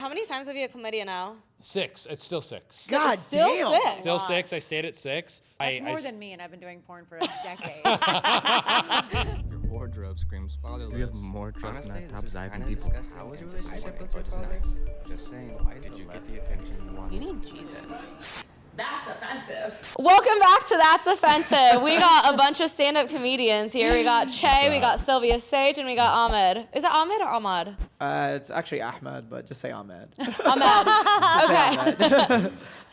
How many times have you had chlamydia now? 6. It's still 6. God Still damn. 6. Still 6. I stayed at 6. That's more than me, and I've been doing porn for a decade. Your wardrobe screams fatherless. You have more trust in that top Zyban people. Disgusting. How was your relationship with your father? Just saying, why did you get the attention you wanted? You need Jesus. That's offensive. Welcome back to That's Offensive. We got a bunch of stand-up comedians here. We got Che, we got Silvia Saige, and we got Ahmed. Is it Ahmed or Ahmad? It's actually Ahmed, but just say Ahmed. Ahmed. Okay.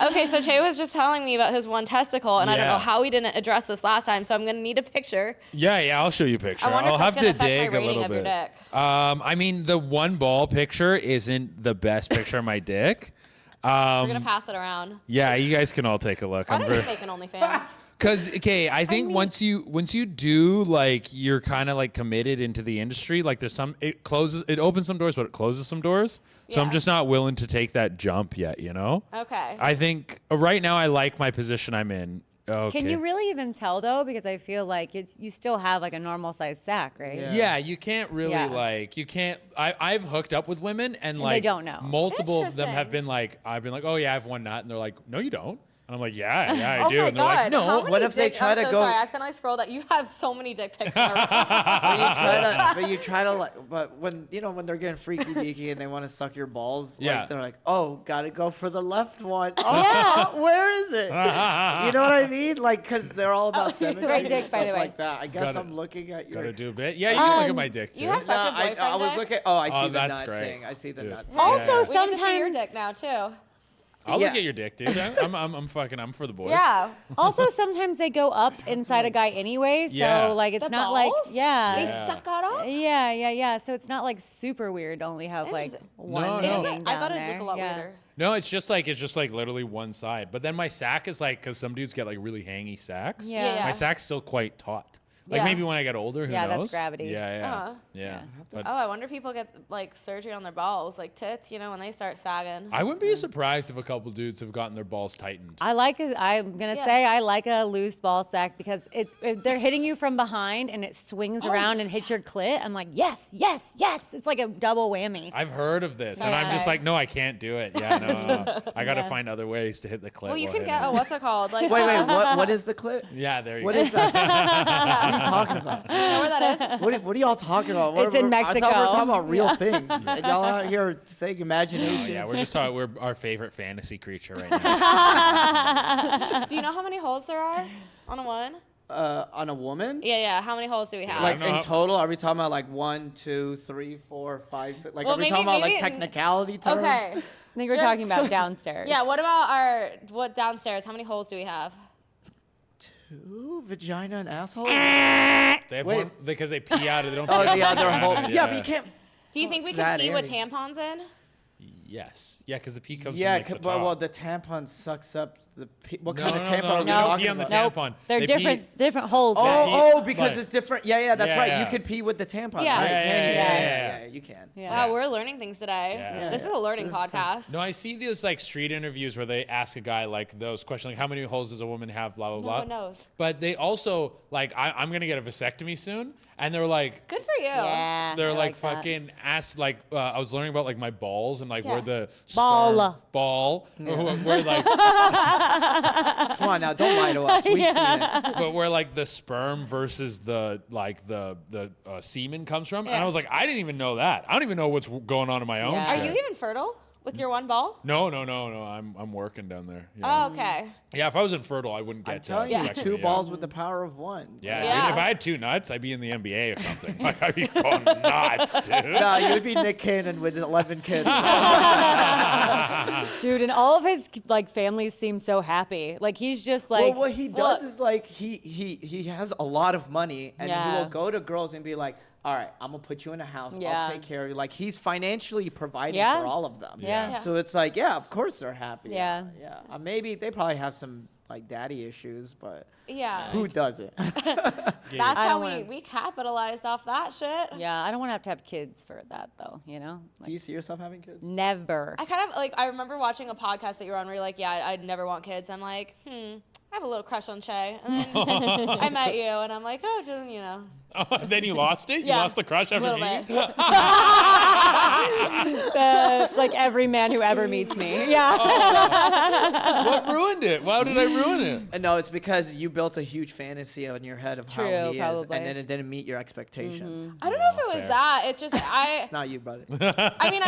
Okay, so Che was just telling me about his one testicle, and I don't know how we didn't address this last time, so I'm going to need a picture. Yeah, I'll show you a picture. I wonder I'll if have that's to gonna dig affect my a little rating of bit. your dick. I mean, the one ball picture isn't the best picture of my dick. We're going to pass it around. Yeah, you guys can all take a look. Why don't you make an OnlyFans? Because, okay, I think once you do, like, you're kind of, like, committed into the industry, like, there's it opens some doors, but it closes some doors. So I'm just not willing to take that jump yet, you know? Okay. I think right now I like my position I'm in. Okay. Can you really even tell, though? Because I feel like you still have, like, a normal-sized sack, right? Yeah, you can't really, Yeah. you can't. I've hooked up with women, and like, they don't know. multiple of them have Interesting. been like, I've been like, oh, yeah, I have one nut. And they're like, no, you don't. And I'm like, yeah, I do. Oh my And they're like, God. no. How many What if they dick- try I'm to so go- sorry, I accidentally scrolled that. You have so many dick pics in a row. But you try to like, but when they're getting freaky deaky and they want to suck your balls, like, they're like, oh, gotta go for the left one. Oh, where is it? You know what I mean? Like, cause they're all about symmetry Great and dick, stuff by the way. like that. I guess Gotta- I'm looking at your. Gotta do a bit. Yeah, you can look at my dick too. You have such a boyfriend I was dick? looking. Oh, I see the that's nut great. thing. I see the Dude. nut. Also, We get to see your sometimes dick now, too. I'll Yeah. look at your dick, dude. I'm for the boys. Yeah. Also, sometimes they go up inside a guy anyway, so Yeah. like it's The not balls? like They Yeah. suck out up? yeah. So it's not like super weird to only have like Interesting. one. No, It no. isn't. thing I thought down it'd look there. a lot Yeah. weirder. No, it's just like literally one side. But then my sack is like, because some dudes get like really hangy sacks. Yeah. My sack's still quite taut. Like Yeah. maybe when I get older, who Yeah, knows? that's gravity. Yeah. Uh-huh. Yeah. But Oh, I wonder if people get like surgery on their balls, like tits, when they start sagging. I wouldn't be surprised if a couple dudes have gotten their balls tightened. I'm gonna say I like a loose ball sack because if they're hitting you from behind and it swings around and hits your clit. I'm like, yes. It's like a double whammy. I've heard of this, and I'm Okay. just like, no, I can't do it. Yeah, no. I got to find other ways to hit the clit. Well, you while can hitting get, it. what's it called? Like, Wait, what is the clit? Yeah, there you What go. is that? What are you talking about? do you know where that is? What are y'all talking about? It's in I thought we Mexico. were talking about real things. And y'all out here saying Oh, imagination. yeah, we're just talking. We're our favorite fantasy creature right now. Do you know how many holes there are on a one? On a woman? Yeah. How many holes do we have? Like don't know. in total, are we talking about like 1, 2, 3, 4, 5, 6? Like, Well, are we talking about like maybe- technicality terms? Okay. I think we're Just- talking about downstairs. Yeah, what about what downstairs? How many holes do we have? 2, vagina and asshole? They have Wait. one because they pee out of. They don't. Oh, pee out yeah, of they're the whole. vagina, Yeah, but you can't. Do you think we could That pee with area. tampons in? Yes. Yeah, because the pee comes Yeah, from like, the top. well, the tampon sucks up the pee. What No, kind of no, tampon no, are we they don't talking pee on the about? tampon. They're They pee- different holes. guys. Oh, because Like- it's different. Yeah, that's Yeah, right. yeah. You could pee with the tampon. Yeah. Right? Yeah, Can you? yeah. You can. Yeah. Wow, we're learning things today. Yeah. This is a learning This is podcast. No, I see those like street interviews where they ask a guy like those questions, like how many holes does a woman have, blah blah No blah. one knows. But they also like, I'm gonna get a vasectomy soon, and they're like, Good for you. Yeah. they're I like that. fucking asked like I was learning about like my balls and like Yeah. where the Ball. sperm ball where like Come on now, don't lie to us. We've seen it. but where like the sperm versus the like the semen comes from, and Yeah. I was like, I didn't even know that. I don't even know what's going on in my own Yeah. Are shit. you even fertile with your one ball? No. I'm working down there. Yeah. Oh, okay. Yeah, if I was infertile, I wouldn't I'm get telling you, vasectomy, 2 yeah. balls with the power of 1. Yeah, Yeah. dude, if I had 2 nuts, I'd be in the NBA or something. Like, I'd be going nuts, dude. No, you'd be Nick Cannon with 11 kids. Dude, and all of his like families seem so happy. Like he's just like Well, what he does is like he has a lot of money, and he Yeah. will go to girls and be like, "All right, I'm gonna put you in a house. Yeah. I'll take care of you." Like he's financially providing Yeah. for all of them. Yeah. Yeah. So it's like, yeah, of course they're happy. Yeah. Yeah. Maybe they probably have some like daddy issues, but Yeah. who doesn't? That's I how don't we capitalized off that shit. yeah, I don't want to have kids for that though, you know? Do you see yourself having kids? Never. I kind of like, I remember watching a podcast that you were on where you're like, yeah, I'd never want kids. I'm like, I have a little crush on Che. And then I met you and I'm like, oh, just, Then you lost it? You Yeah, lost the crush after little meeting? bit. It's like every man who ever meets me. Yeah. What ruined it? Why did I ruin it? No, it's because you built a huge fantasy in your head of how True, he is, probably. and then it didn't meet your expectations. I don't know if it was fair. that. It's just It's not you, buddy. I mean,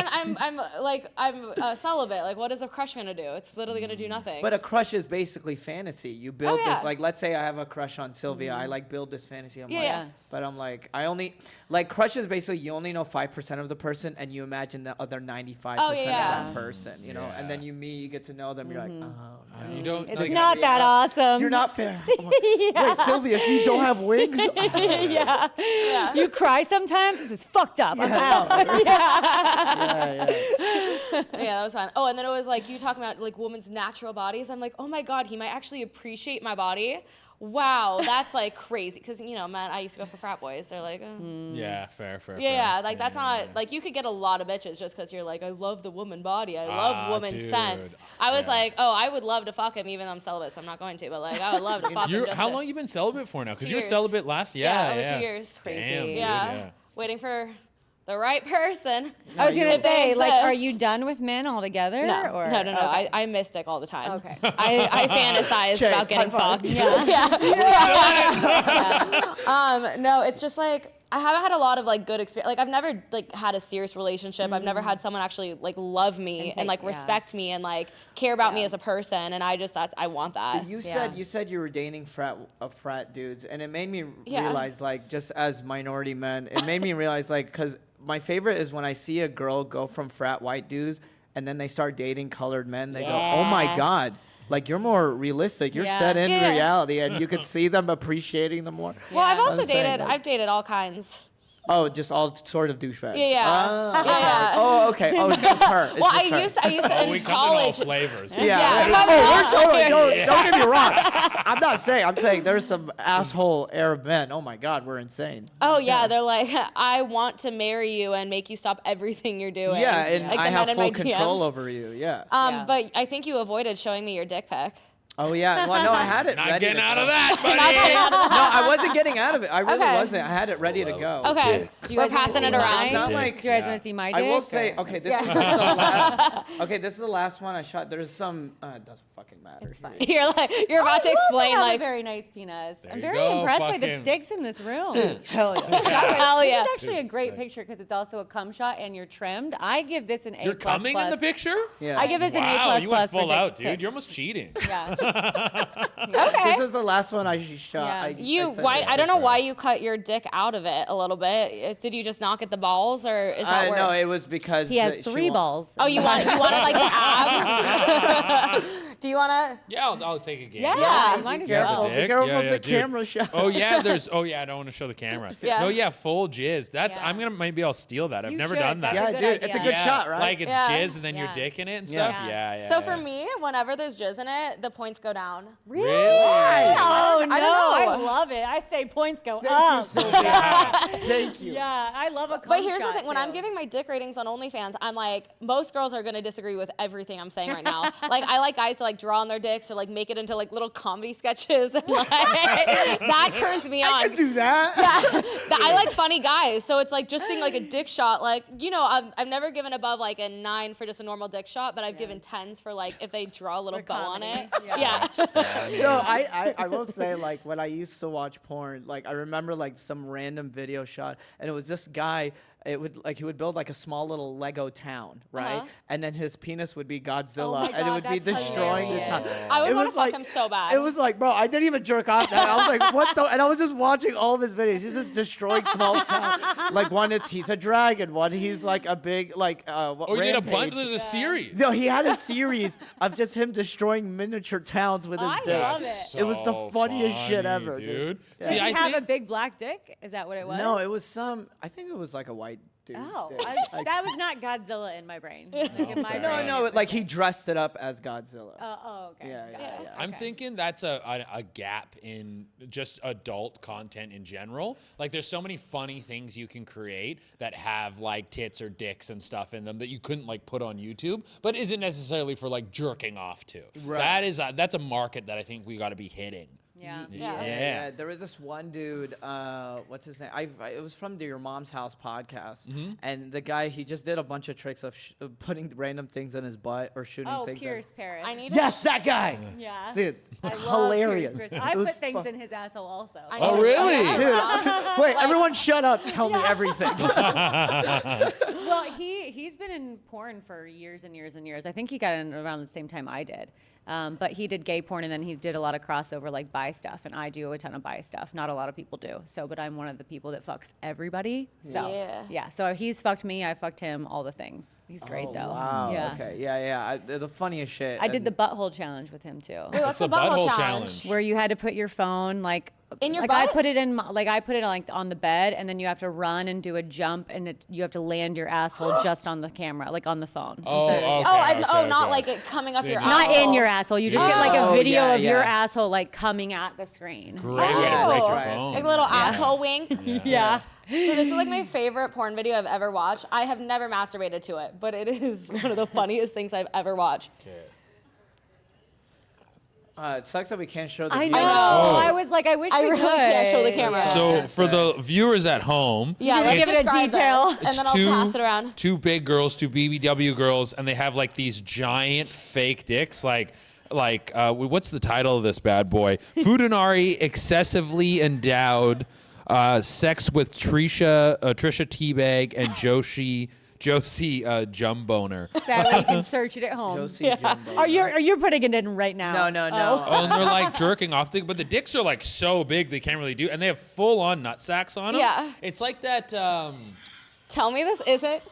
I'm celibate. Like, what is a crush gonna do? It's literally gonna do nothing. But a crush is basically fantasy. You build yeah. this, like, let's say I have a crush on Sylvia. I like build this fantasy. I'm Yeah, like, yeah. but I'm like, I only, like, crush is basically you only know 5% of the person and you imagine the other 95% Oh, yeah. of that person, you know? And then you meet, you get to know them. You're like, oh, no. You don't. It's like, not that awesome. You're not fair. Wait, Sylvia, so you don't have wings? Yeah. yeah. You cry sometimes? This is fucked up. I'm out. Yeah. Yeah, that was fun. Oh, and then it was like you talking about like women's natural bodies. I'm like, oh my God, he might actually appreciate my body. Wow, that's like crazy. Because, you know, man, I used to go for frat boys. They're like, Yeah, fair. yeah, like that's not, like you could get a lot of bitches just because you're like, I love the woman body. I love woman's dude. sense. I was like, oh, I would love to fuck him even though I'm celibate, so I'm not going to. But like, I would love to fuck him. How long you been celibate for now? Because 2 you were years. celibate last. Yeah, Yeah, over 2 years. Crazy. Damn, dude, Yeah. Waiting for the right person. I was going to If they say, like, are exist. you done with men altogether? No, or? no. Okay. I miss dick all the time. Okay. I fantasize Check, about getting high five. fucked. Yeah. No, it's just like I haven't had a lot of like good experience. Like I've never like had a serious relationship. I've never had someone actually like love me and like respect me and like care about me as a person. And I want that. You Yeah. said you were dating frat dudes, and it made me Yeah. realize, like, just as minority men, it made me realize, like, because my favorite is when I see a girl go from frat white dudes and then they start dating colored men. They go, oh my Yeah. God. Like, you're more realistic. You're Yeah. set in Yeah. reality, and you could see them appreciating them more. Well, I've also I'm saying, dated. like- I've dated all kinds. Oh, just all sort of douchebags. Yeah. Ah, Yeah. Oh, okay. Oh, it's just her. It's Well, just her. I used to Oh, we in come in all college. flavors. Yeah. Yeah. Oh, we're totally. Don't get me wrong. I'm saying there's some asshole Arab men. Oh my God, we're insane. Oh yeah, they're like, I want to marry you and make you stop everything you're doing. Yeah, and Like the I men have in full my control DMs. over you. Yeah. Yeah. But I think you avoided showing me your dick pic. Oh yeah. Well, no, I had it Not ready. getting to out go. of that, buddy. No, I wasn't getting out of it. I really Okay. wasn't. I had it ready to go. Okay, Do you we're guys wanna passing see it mine? around. It's not Dick. like. Do you guys Yeah. want to see my I dick? will say, or- okay, this is the last. Okay, this is the last one I shot. There's some. It doesn't fucking matter. You're like, you're about to explain I have like, a very nice penis. I'm you very go, impressed by the fucking- dicks in this room. Hell yeah. hell yeah. This is actually a Dude, great sick. picture because it's also a cum shot and you're trimmed. I give this an A++. You're coming in the picture? Yeah. I give this an A++ Wow, you went for full dick out, dude. pics. You're almost cheating. Yeah. This is the last one I shot. Yeah. You sent why? it I to don't know her. why you cut your dick out of it a little bit. Did you just not get the balls, or is that where? No, it was because He has she 3 balls. Oh, you wanted like the abs? Do you want to? Yeah, I'll take a game. Yeah, Yeah. might as Yeah, well. the Be dick. careful Yeah, of the dude. camera shot. Oh yeah, I don't want to show the camera. Yeah. No, yeah, full jizz. That's Yeah. I'm gonna maybe I'll steal that. I've You never should. done that. That's Yeah, a good dude, it's a idea. good shot, right? Like it's Yeah. jizz and then your Yeah. dick in it and Yeah. stuff. Yeah. So for me, whenever there's jizz in it, the points go down. Really? Really? Oh, no. I don't know. I love it. I say points go Thank up. you, Sylvia. Thank you. Yeah, I love a cum But here's the shot, thing: when too. I'm giving my dick ratings on OnlyFans, I'm like, most girls are gonna disagree with everything I'm saying right now. Like, I like guys to like draw on their dicks or like make it into like little comedy sketches, and like that turns me on. I can do that. I like funny guys, so it's like just seeing like a dick shot. Like, you know, I've never given above like a 9 for just a normal dick shot, but I've given 10s for like if they draw a little For bow on comedy. it. Yeah. Yeah. No, I will say, like, when I used to watch porn, like, I remember like some random video shot, and it was this guy. It would like he would build like a small little Lego town, right? Uh-huh. And then his penis would be Oh Godzilla, my and it God, would be that's destroying the town. hilarious. I would It want to was fuck like- him so bad. It was like, bro, I didn't even jerk off that. I was like, what the? And I was just watching all of his videos. He's just destroying small towns. Like one, he's a dragon. One, he's like a big like. Oh, you did a bunch. rampage. There's a series. No, he had a series of just him destroying miniature towns with his I dick. love That's it. It was the so funniest shit funny, ever, dude. dude. Yeah. See, Did I he have think a big black dick? Is that what it was? No, it was some. I think it was like a white dude. Oh, that was not Godzilla in my brain. Like, in my fair. No, brain, no, it's like he dressed it up as Godzilla. Oh, okay. Yeah, Got yeah, it. yeah. I'm Okay. thinking that's a gap in just adult content in general. Like there's so many funny things you can create that have like tits or dicks and stuff in them that you couldn't like put on YouTube, but isn't necessarily for like jerking off to. Right. That's a market that I think we got to be hitting. Yeah. Yeah. There was this one dude. What's his name? It was from the Your Mom's House podcast, and the guy he just did a bunch of tricks of putting random things in his butt or shooting things. Pierce Paris. I need Yes, that guy. Yeah. Dude, I love hilarious. Pierce Paris. I It was put things in his asshole also. Oh, really? Dude, wait, everyone shut up. Tell me everything. Well, he's been in porn for years and years and years. I think he got in around the same time I did. But he did gay porn, and then he did a lot of crossover, like bi stuff, and I do a ton of bi stuff. Not a lot of people do. So, but I'm one of the people that fucks everybody. So, yeah. So he's fucked me, I fucked him, all the things. He's great, though. Wow. Yeah. Okay. Yeah. The funniest shit. I did the butthole challenge with him, too. What's the the butthole butthole challenge? Where you had to put your phone, like... In your like butt? I put it like on the bed, and then you have to run and do a jump, and you have to land your asshole just on the camera, like on the phone. Oh, Instead of- okay, not okay. like it coming up your Not asshole. in your asshole. You just get like a video yeah, of your yeah. asshole like coming at the screen. Great way to break your Right. phone. Like a little asshole wink. Yeah. So this is like my favorite porn video I've ever watched. I have never masturbated to it, but it is one of the funniest things I've ever watched. Okay. It sucks that we can't show the I video. know. know. I was like, I wish I we really could. can't show the camera. So for the viewers at home, Yeah, You let's give it a describe detail. and then I'll pass it around. two big girls, two BBW girls, and they have like these giant fake dicks, like what's the title of this bad boy? Fudanari excessively endowed, sex with Trisha Teabag and Josie Jumboner. That way you can search it at home. Josie Jumbo. Are you putting it in right now? No. Oh, and they're like jerking off, but the dicks are like so big they can't really do, and they have full on nut sacks on them. Yeah. It's like that. Tell me this isn't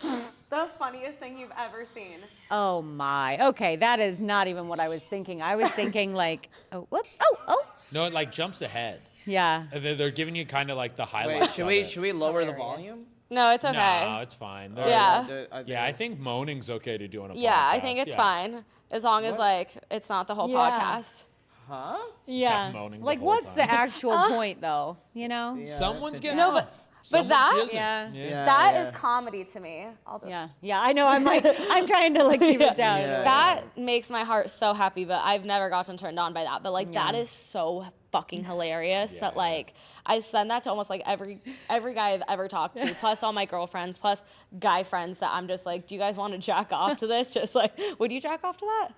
the funniest thing you've ever seen. Oh my. Okay, that is not even what I was thinking. I was thinking like, oh, whoops. Oh. No, it like jumps ahead. Yeah. And they're giving you kind of like the Wait, highlights. should we lower the volume? No, it's okay. No, it's fine. Yeah. Yeah, I think moaning's okay to do on a podcast. Yeah, I think it's fine. As long as like it's not the whole Yeah. podcast. Huh? Yeah. moaning the Like, whole what's time. the actual point, though? You know? Someone's getting No, off. but Someone that- isn't. Yeah. That is comedy to me. I'll just Yeah. I know. I'm like, I'm trying to like keep it down. Yeah. That makes my heart so happy, but I've never gotten turned on by that. But like that is so fucking hilarious that like I send that to almost like every guy I've ever talked to, plus all my girlfriends, plus guy friends that I'm just like, do you guys want to jack off to this? Just like, would you jack off to that?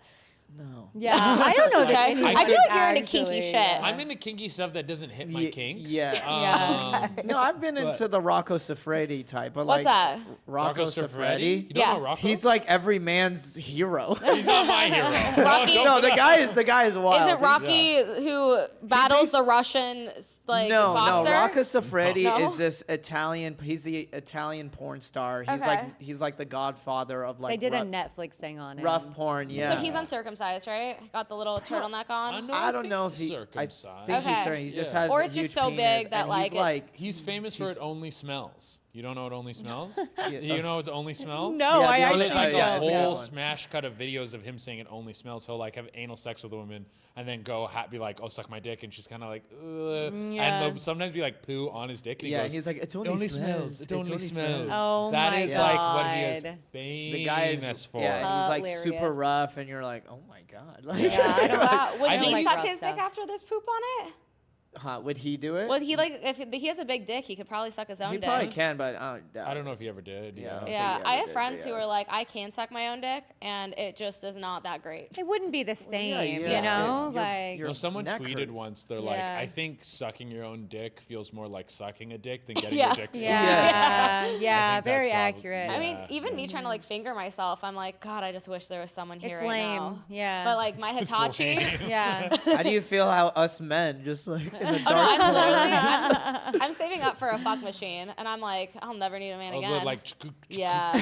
No. Yeah. I don't know. Okay. That I anyone feel like you're into actually- kinky shit. I'm into kinky stuff that doesn't hit my kinks. Yeah. Yeah. No, I've been into the Rocco Siffredi type, but What's like that? Rocco Siffredi? Siffredi. You don't Yeah. know Rocco? He's like every man's hero. He's not my hero. Rocky- No, the guy is wild. Is it Rocky who battles the Russian like No, boxer? Rocco Siffredi No? is this Italian. He's the Italian porn star. He's like the godfather of like They did a Netflix thing on it. rough porn. Yeah. So he's uncircumcised, right? Got the little turtleneck on. I don't know if he. I circumcised. think he's Okay. certain. He just Yeah. has. Or a it's just huge so penis, big that, and like, he's it- like. He's famous for it only smells. You don't know it only smells? Yeah. You know it only smells? No, Yeah, I the So only- there's like yeah, a it's a good whole one. smash cut of videos of him saying it only smells. He'll like have anal sex with a woman and then go be like, oh, suck my dick. And she's kind of like, ugh. Yeah. And there'll sometimes be like poo on his dick. And Yeah, he goes, he's like, it it only only smells. smells. It It only only smells. Oh That my is like what he is God. The guy is famous for. Yeah, and he's like Hilarious. super rough, and you're like, oh my god. Like, Yeah, I don't Wow. Would I he think suck rough his dick stuff. after this poop on it? would he do it? Well, he like if he has a big dick, he could probably suck his own he dick. probably can, but I I don't know if he ever did. Yeah. Yeah. I don't Yeah, think he I ever have did, friends yeah. who are like, I can suck my own dick, and it just is not that great. It wouldn't be the same, yeah, you know? your- Like, your No, someone neck tweeted hurts. once. They're like, Yeah. I think sucking your own dick feels more like sucking a dick than getting Yeah. your dick sucked. yeah, I think very that's probably- accurate. I mean, Yeah. even me trying to like finger myself, I'm like, God, I just wish there was someone here It's right lame, now. yeah. But like my It's Hitachi. lame. Yeah. How do you feel how us men just like in the Oh, no, dark? I'm literally, I'm saving up for a fuck machine, and I'm like, I'll never need a man Oh, again. like, Yeah.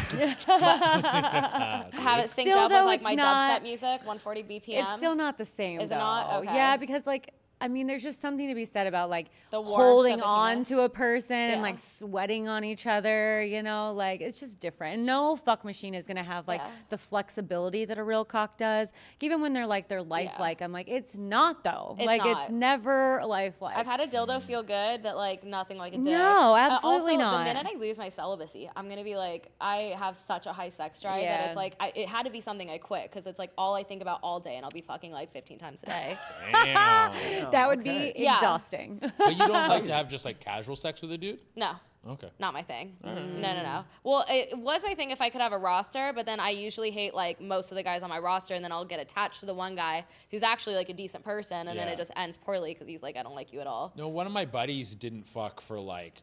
Have it synced Still, up with though, like it's my not- dubstep music, 140 BPM. It's still not the same. Is it though. not? Okay. Yeah, because like I mean, there's just something to be said about like The warmth holding of a on penis. to a person Yeah. and like sweating on each other. You know, like it's just different. And no fuck machine is gonna have like Yeah. the flexibility that a real cock does. Even when they're like they're lifelike, I'm like, it's not though. It's like not. it's never lifelike. I've had a dildo feel good, but like nothing like a dick. No, absolutely also, not. The minute I lose my celibacy, I'm gonna be like, I have such a high sex drive Yeah. that it's like it had to be something I quit because it's like all I think about all day, and I'll be fucking like 15 times a day. damn. Damn, That would okay. be Yeah. exhausting. But you don't like to have just like casual sex with a dude? No. Okay. Not my thing. No. Well, it was my thing if I could have a roster, but then I usually hate like most of the guys on my roster, and then I'll get attached to the one guy who's actually like a decent person, and then Yeah. it just ends poorly because he's like, I don't like you at all. No, one of my buddies didn't fuck for like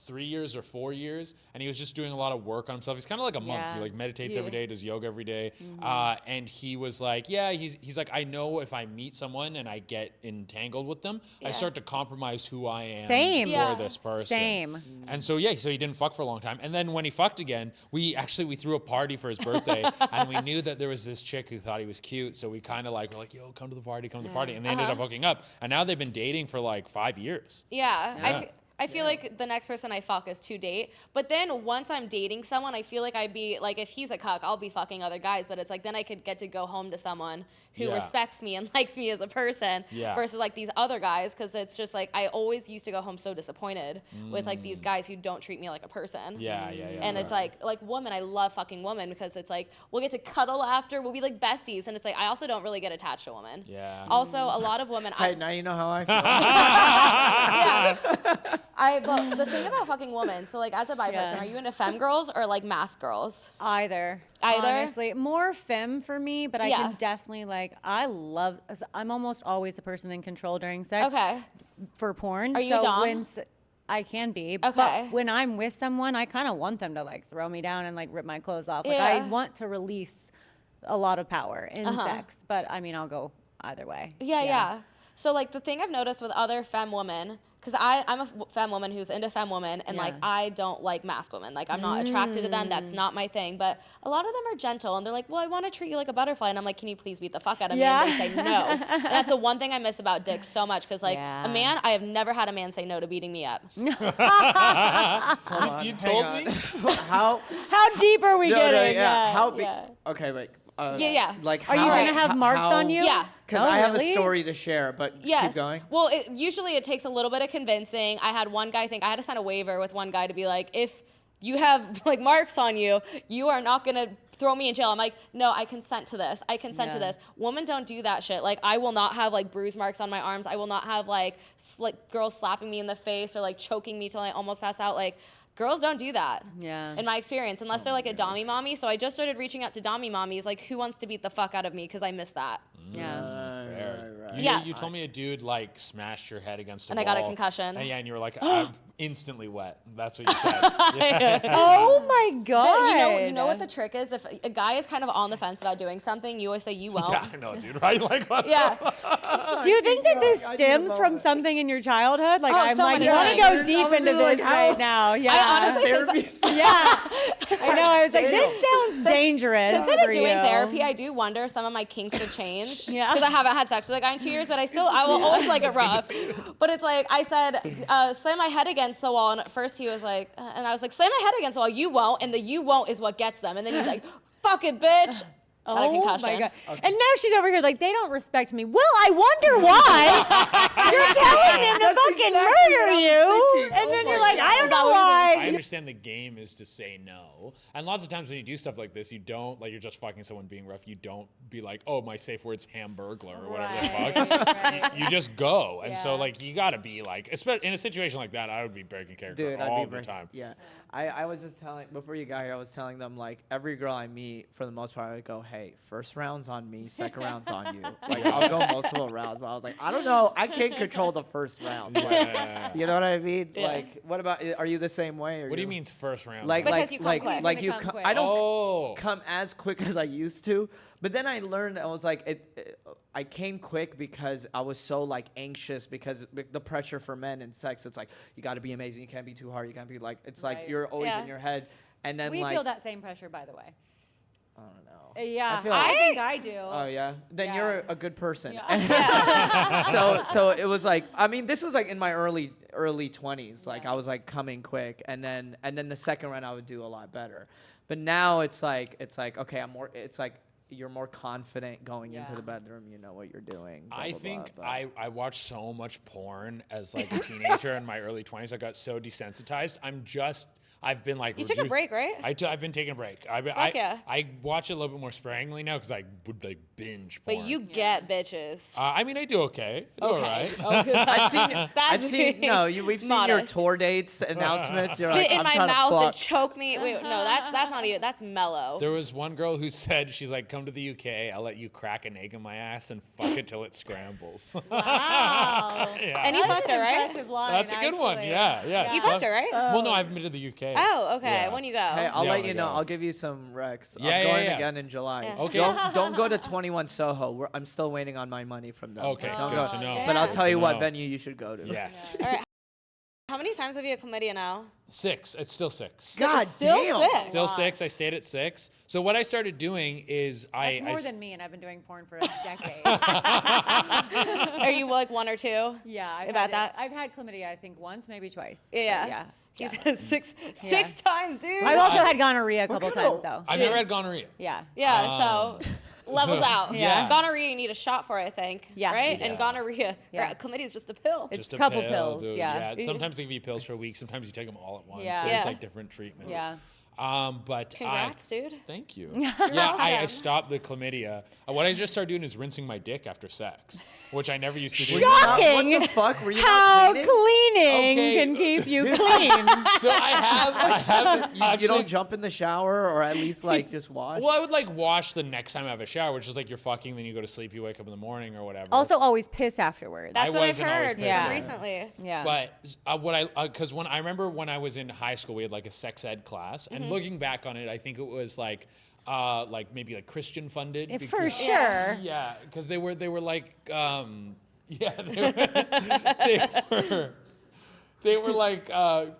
3 years or 4 years, and he was just doing a lot of work on himself. He's kind of like a monk. Yeah. He like meditates every day, does yoga every day. And he was like, he's like, I know if I meet someone and I get entangled with them, I start to compromise who I am Same. for Yeah. this person. Same. And so so he didn't fuck for a long time. And then when he fucked again, we threw a party for his birthday, and we knew that there was this chick who thought he was cute, so we kind of like were like, yo, come to the party, and they ended up hooking up, and now they've been dating for like 5 years. Yeah. I feel like the next person I fuck is to date. But then once I'm dating someone, I feel like I'd be like, if he's a cuck, I'll be fucking other guys. But it's like then I could get to go home to someone who Yeah. respects me and likes me as a person Yeah. versus like these other guys. Because it's just like I always used to go home so disappointed with like these guys who don't treat me like a person. Yeah. And it's like woman, I love fucking woman because it's like we'll get to cuddle after, we'll be like besties, and it's like I also don't really get attached to women. Yeah. Also, a lot of women. Hey, now you know how I feel. But the thing about fucking women, so like as a bi person, are you into femme girls or like mask girls? Either. Either? Honestly, more femme for me, but I Yeah. can definitely I'm almost always the person in control during sex. Okay. For porn. Are you so dom? when I can be. Okay. But when I'm with someone, I kind of want them to like throw me down and like rip my clothes off. Like I Yeah. want to release a lot of power in sex, but I mean, I'll go either way. Yeah. So like the thing I've noticed with other femme women, because I'm a femme woman who's into femme women, and like Yeah. I don't like mask women. Like I'm not attracted to them. That's not my thing. But a lot of them are gentle, and they're like, well, I want to treat you like a butterfly, and I'm like, can you please beat the fuck out of me? Yeah. And they say no. And that's the one thing I miss about dicks so much, because like Yeah. a man, I have never had a man say no to beating me up. Hold on, You hang told on. me? How? How deep are we No, getting? yeah. How big? yeah. Okay, wait. Yeah. Like, Are you how- gonna have marks on you? Yeah. Because Oh, I have really? a story to share, but Yes. keep going. Well, usually it takes a little bit of convincing. I had one guy think I had to sign a waiver with one guy to be like, if you have like marks on you, you are not gonna throw me in jail. I'm like, no, I consent to this. I consent to Yeah. this. Women don't do that shit. Like, I will not have like bruise marks on my arms. I will not have like girls slapping me in the face or like choking me till I almost pass out. Like, girls don't do that. Yeah. In my experience, unless they're like a dommy mommy. So I just started reaching out to dommy mommies, like, who wants to beat the fuck out of me? Because I miss that. Yeah. Fair. Right. You, you told me a dude like smashed your head against a And I got a wall, concussion. And you were like, I'm instantly wet. That's what you said. Oh my god. You know what the trick is? If a guy is kind of on the fence about doing something, you always say you won't. Yeah, I know, dude. Right? Like, what? Yeah. Do you think that this I need a stems from moment. something in your childhood? Like Oh, I'm so like, many want to things. go deep I was into like, this how- right now. Yeah. I honestly, Therapy. yeah. I know. I was like, this sounds dangerous. Since I've been for doing you. therapy, I do wonder if some of my kinks have changed. Yeah. Because I haven't had sex with a guy in 2 years, but I will always like it rough. But it's like, I said, slam my head against the wall. And at first he was like, and I was like, slam my head against the wall, you won't. And the you won't is what gets them. And then he's like, fuck it, bitch. Got a Oh concussion. my god! And now she's over here like they don't respect me. Well, I wonder why. You're telling them to That's fucking exactly murder what I was you, thinking. and Oh then my you're like, I don't know I why. understand the game is to say no. And lots of times when you do stuff like this, you don't, like you're just fucking someone being rough, you don't be like, oh, my safe word's hamburglar or whatever the fuck. You just go. And so, Yeah. like, you gotta be like, in a situation like that, I would be breaking character Dude, all I'd be the breaking. time. Yeah, I was just telling before you got here. I was telling them like every girl I meet, for the most part, I would go, "Hey, first round's on me, second round's on you." Like I'll go multiple rounds, but I was like, I don't know, I can't control the first round. Like, Yeah. you know what I mean? Like, what about? Are you the same way? Or What do you mean first round? Like, Because like, you come like, quick. like He's you gonna come. come I don't oh. come as quick as I used to. But then I learned, I was like, I came quick because I was so like anxious because the pressure for men in sex. It's like you got to be amazing. You can't be too hard. You can't be like. It's like Right. you're always Yeah. in your head. And then We like feel that same pressure, by the way. I don't know. Yeah, I feel I like- think I do. Oh yeah. Then Yeah. you're a good person. Yeah. so it was like, I mean, this was like in my early 20s. Like I was like coming quick, and then the second round I would do a lot better. But now it's like okay, I'm more. It's like you're more confident going into the bedroom. You know what you're doing. Blah, I blah, think blah, I watched so much porn as like a teenager in my early 20s. I got so desensitized. I've been like. You took a break, right? I've been taking a break. I watch it a little bit more sparingly now because I would like binge porn. But you get bitches. I mean, I do okay. I do all right. I've seen we've seen your Modest. tour dates announcements. You're Spit like, in I'm my trying to mouth and fuck. choke me. Wait, no, that's not even. That's mellow. There was one girl who said, she's like, come to the UK, I'll let you crack an egg in my ass and fuck it till it scrambles. Wow. Yeah. And you fucked her, right? Impressive line, That's a good one. actually. Yeah. You fucked her, right? Well, no, I haven't been to the UK. Oh, okay. Yeah. When you go? Hey, I'll Yeah, let when you I know. go. I'll give you some recs. Yeah, I'm yeah, going yeah. again in July. Yeah. Okay. Don't go to 21 Soho. I'm still waiting on my money from them. Okay, Don't good go. to know. But I'll Good tell to you what know. venue you should go to. Yes. All right. How many times have you had chlamydia now? 6. It's still 6. God Still damn. 6. Still 6. I stayed at 6. So what I started doing is That's more than me, and I've been doing porn for a decade. Are you like 1 or 2? Yeah, About that? I've had chlamydia, I think, once, maybe twice. Yeah. But yeah. He's Yeah. had six times, dude. I've also had gonorrhea a couple times, though. I've never had gonorrhea. Yeah. Yeah, so levels out. Yeah. Gonorrhea, you need a shot for it, I think. Yeah. Right? Yeah. And gonorrhea, Yeah. chlamydia is just a pill. It's Just a a couple pill, pills, dude. yeah. Sometimes they give you pills for a week. Sometimes you take them all at once. Yeah. There's Yeah. like different treatments. Yeah. But Congrats, dude. Thank you. Yeah, I welcome. stopped the chlamydia. What I just started doing is rinsing my dick after sex, which I never used to do. Shocking! What the fuck? Were you How not cleaning? cleaning Okay. can keep you clean. So I have You actually- don't jump in the shower or at least like just wash? Well, I would like wash the next time I have a shower, which is like you're fucking, then you go to sleep, you wake up in the morning or whatever. Also, always piss afterwards. That's I what I've wasn't always heard pissing. recently. Yeah. But because when I remember when I was in high school, we had like a sex ed class, and looking back on it, I think it was like maybe like Christian funded. For because- sure. Yeah, because they were like they were like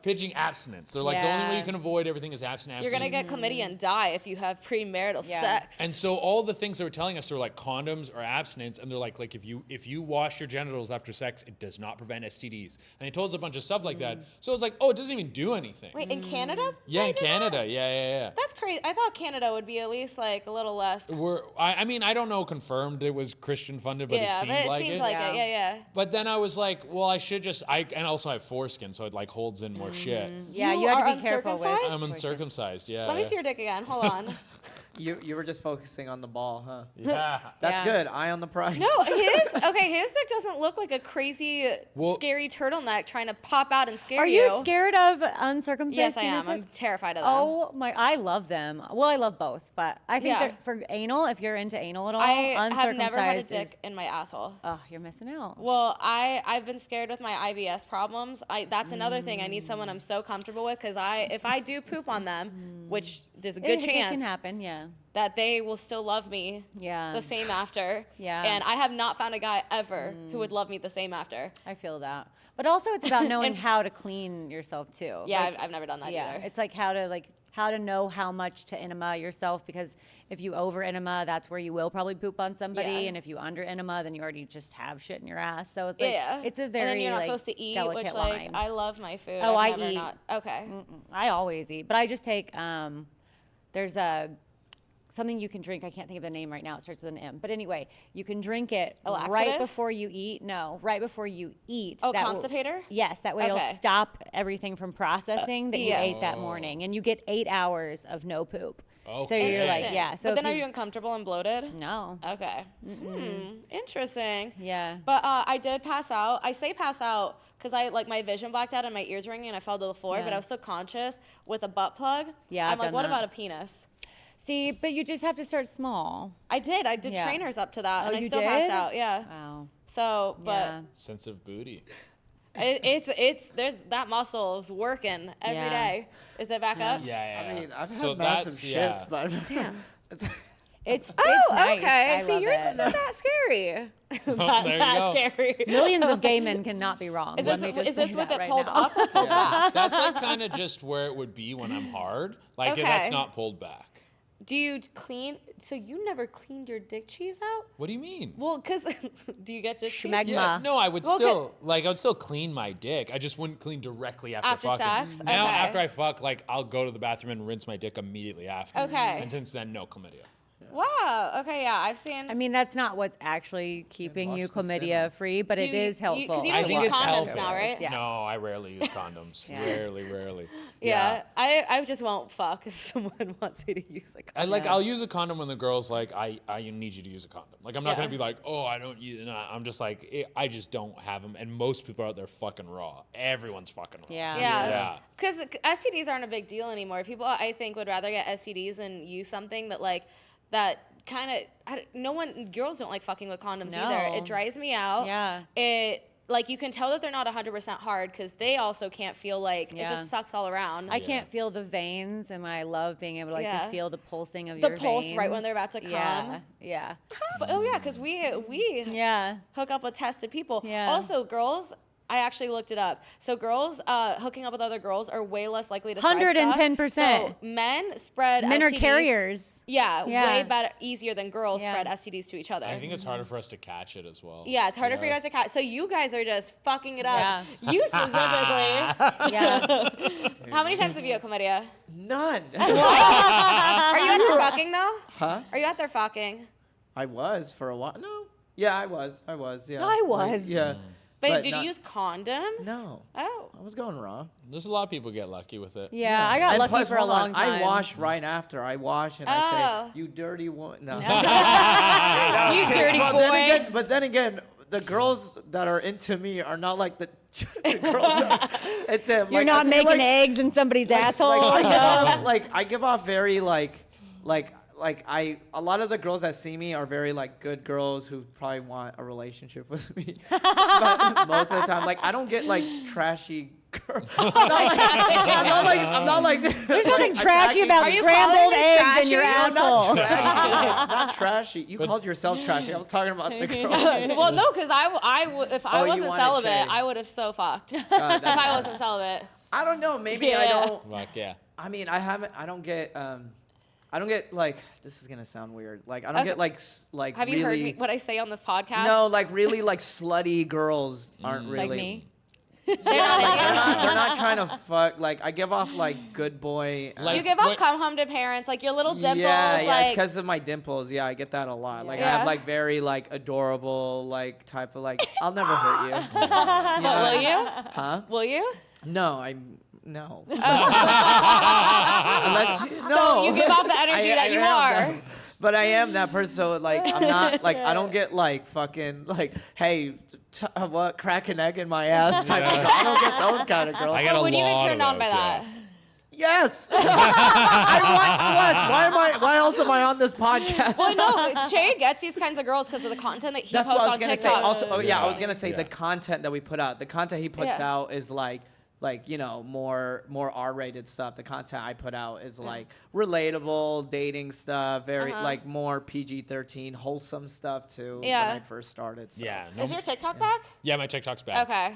pitching abstinence. They're like the only way Yeah. you can avoid everything is abstinence. You're gonna get chlamydia and die if you have premarital Yeah. sex. And so all the things they were telling us were like condoms or abstinence, and they're like if you wash your genitals after sex, it does not prevent STDs. And they told us a bunch of stuff like that. So it's like, oh, it doesn't even do anything. Wait, in Canada? Yeah, they in did that? Canada. Yeah. That's crazy. I thought Canada would be at least like a little less. I mean, I don't know confirmed it was Christian funded, but Yeah, it seemed but it like seems it. like Yeah. it. Yeah. But then I was like, well, I should just and also I have foreskin, so it like holds in more shit. Yeah, You you have are to be careful with. uncircumcised? I'm uncircumcised. Yeah. Let me see your dick again. Hold on. You were just focusing on the ball, huh? Yeah. That's Yeah. good. Eye on the prize. No, his dick doesn't look like a crazy, Well- scary turtleneck trying to pop out and scare Are you scared of uncircumcised Yes, I am. penises? I'm terrified of them. Oh my! I love them. Well, I love both, but I think Yeah. that for anal, if you're into anal at all, I have uncircumcised never had a is- dick in my asshole. Oh, you're missing out. Well, I've been scared with my IBS problems. That's another thing. I need someone I'm so comfortable with because if I do poop on them, which there's a good it chance can happen. Yeah. that they will still love me Yeah. the same after. Yeah. And I have not found a guy ever who would love me the same after. I feel that. But also, it's about knowing how to clean yourself too. Yeah, Like, I've never done that yeah. either. It's like how to know how much to enema yourself, because if you over enema, that's where you will probably poop on somebody, Yeah. and if you under enema, then you already just have shit in your ass. So it's like Yeah. it's a very and then you're not like, supposed to eat, delicate which line. like I love my food. Oh, I've I never eat. Not, okay. I always eat, but I just take there's a something you can drink. I can't think of the name right now. It starts with an M. But anyway, you can drink it A right laxative? before you eat. No, right before you eat. Oh, That will- constipator? Yes, that way Okay. it'll stop everything from processing that you yeah. ate that morning, and you get 8 hours of no poop. So Okay. you're like, Interesting. yeah. So but if then are you uncomfortable and bloated? No. Okay. Interesting. Yeah. But I did pass out. I say pass out because my vision blacked out and my ears ringing and I fell to the floor, Yeah. but I was still conscious with a butt plug. Yeah, I'm I've like, done what that. about a penis? See, but you just have to start small. I did Yeah. trainers up to that, Oh, and I you still passed did? out. Yeah. Wow. So, but Yeah. Sensitive booty. it's there's that muscle is working every day. Yeah. Is it back up? Yeah. I mean, I've had So massive that's- shits, yeah. but Damn. It's Oh, nice. okay. I See, love yours it. isn't that scary. there Not you that go. scary. Millions of gay men cannot be wrong. Is Let this me just is this say with that it right pulled now. up or pulled back? That's like kind of just where it would be when I'm hard. Like that's Okay. not pulled back. Do you clean? So you never cleaned your dick cheese out? What do you mean? Well, cause do you get dick cheese? Schmegma. Yeah, no, I would Well, still I would still clean my dick. I just wouldn't clean directly after After fucking. sex? Now Okay. after I fuck, like I'll go to the bathroom and rinse my dick immediately after. Okay. And since then, no chlamydia. Wow. Okay. Yeah, I've seen. I mean, that's not what's actually keeping you watch the chlamydia cinema. free, but it is helpful. Because you I don't think use it's condoms helpful. now, right? Yeah. No, I rarely use condoms. Rarely. Yeah. I just won't fuck if someone wants me to use a condom. I'll use a condom when the girl's like, I need you to use a condom. Like, I'm not Yeah. gonna be like, oh, I don't use. No, I'm just like, I just don't have them. And most people out there fucking raw. Everyone's fucking raw. Yeah. Yeah. Because STDs aren't a big deal anymore. People, I think, would rather get STDs than use something that kind of, girls don't like fucking with condoms No. either. It dries me out. Yeah. You can tell that they're not 100% hard because they also can't feel it Yeah. just sucks all around. I can't feel the veins, and I love being able to Yeah. to feel the pulsing of The your pulse veins. right when they're about to come. Yeah. But, because we Yeah. hook up with tested people. Yeah. Also, girls, I actually looked it up. So girls hooking up with other girls are way less likely to spread stuff. 110%. So men spread Men are STDs, carriers. Yeah, Yeah. way better, easier than girls Yeah. spread STDs to each other. I think it's harder for us to catch it as well. Yeah, it's harder for you guys to catch. So you guys are just fucking it up. Yeah. You specifically. Yeah. How many times have you had chlamydia? None. Are you out there fucking though? Huh? Are you out there fucking? I was for a while. No. Yeah, I was. Yeah. I was. Yeah. But did not- you use condoms? No. Oh. I was going raw. There's a lot of people get lucky with it. Yeah, I got And lucky plus, for a hold on, long time. I wash right after. I wash and I Oh. say, "You dirty woman." No. You dirty but boy. Then again, the girls that are into me are not like the girls. It's You're like, not I feel making like, eggs in somebody's asshole. I give off very a lot of the girls that see me are very good girls who probably want a relationship with me. But most of the time, I don't get trashy girls. I'm not like There's nothing trashy about Are you scrambled calling me eggs in your trashy? not asshole. trashy. Not trashy. You called yourself trashy. I was talking about the girls. Well, no, because if I Oh, you wasn't wanted celibate, shade. I would have so fucked. If That's I wasn't celibate. I don't know. Maybe I Yeah. don't. Like, yeah. I mean, I don't get this is gonna sound weird. I don't get Have you heard me, what I say on this podcast? No, really slutty girls aren't really. Like me. They're not They're not trying to fuck. I give off good boy. you give off cum hum to parents, your little dimples. Yeah, it's because of my dimples. Yeah, I get that a lot. I Yeah. have very adorable type of I'll never hurt you. But will you? Huh? Will you? No, no. Oh. Unless no. So you give off the energy that you am are. that- but I am that person. So I'm not I don't get fucking hey. What, crack an egg in my ass type of girl. I don't get those kind of girls. I got a Would you lot get of turned on by those, that? Yes. I want sluts. Why else am I on this podcast? Well, no, Jay gets these kinds of girls because of the content that he That's what posts I was on gonna TikTok. say. Also, I was gonna say Yeah. the content that we put out. The content he puts Yeah. out is more R-rated stuff. The content I put out is relatable dating stuff, very more PG-13 wholesome stuff too. Yeah. When I first started. So. Yeah. No, Is your TikTok back? yeah, my TikTok's back. Okay.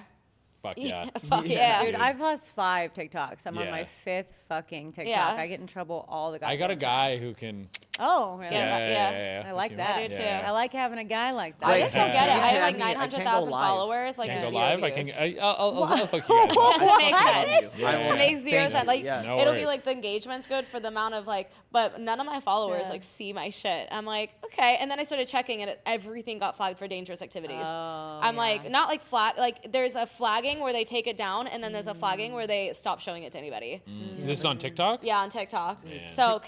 Fuck yeah. Fuck yeah. Dude, I've lost 5 TikToks. I'm on Yeah. my 5th fucking TikTok. Yeah. I get in trouble all the I got a goddamn guy who can. Oh, really? Yeah. I like that. I do too. I like having a guy like that. I just don't get it. I have I can't go 900,000 live. followers. Can't go zero live. I views. can. I'll hook you guys up. Doesn't make sense. Yeah. It makes zero Thank sense. you. Yes. No It'll be worries. the engagement's good for the amount of but none of my followers Yeah. see my shit. I'm like, okay. And then I started checking and everything got flagged for dangerous activities. Oh, I'm yeah. not flag, there's a flagging where they take it down and then there's a flagging where they stop showing it to anybody. This is on TikTok. Yeah, on TikTok. Yeah. So,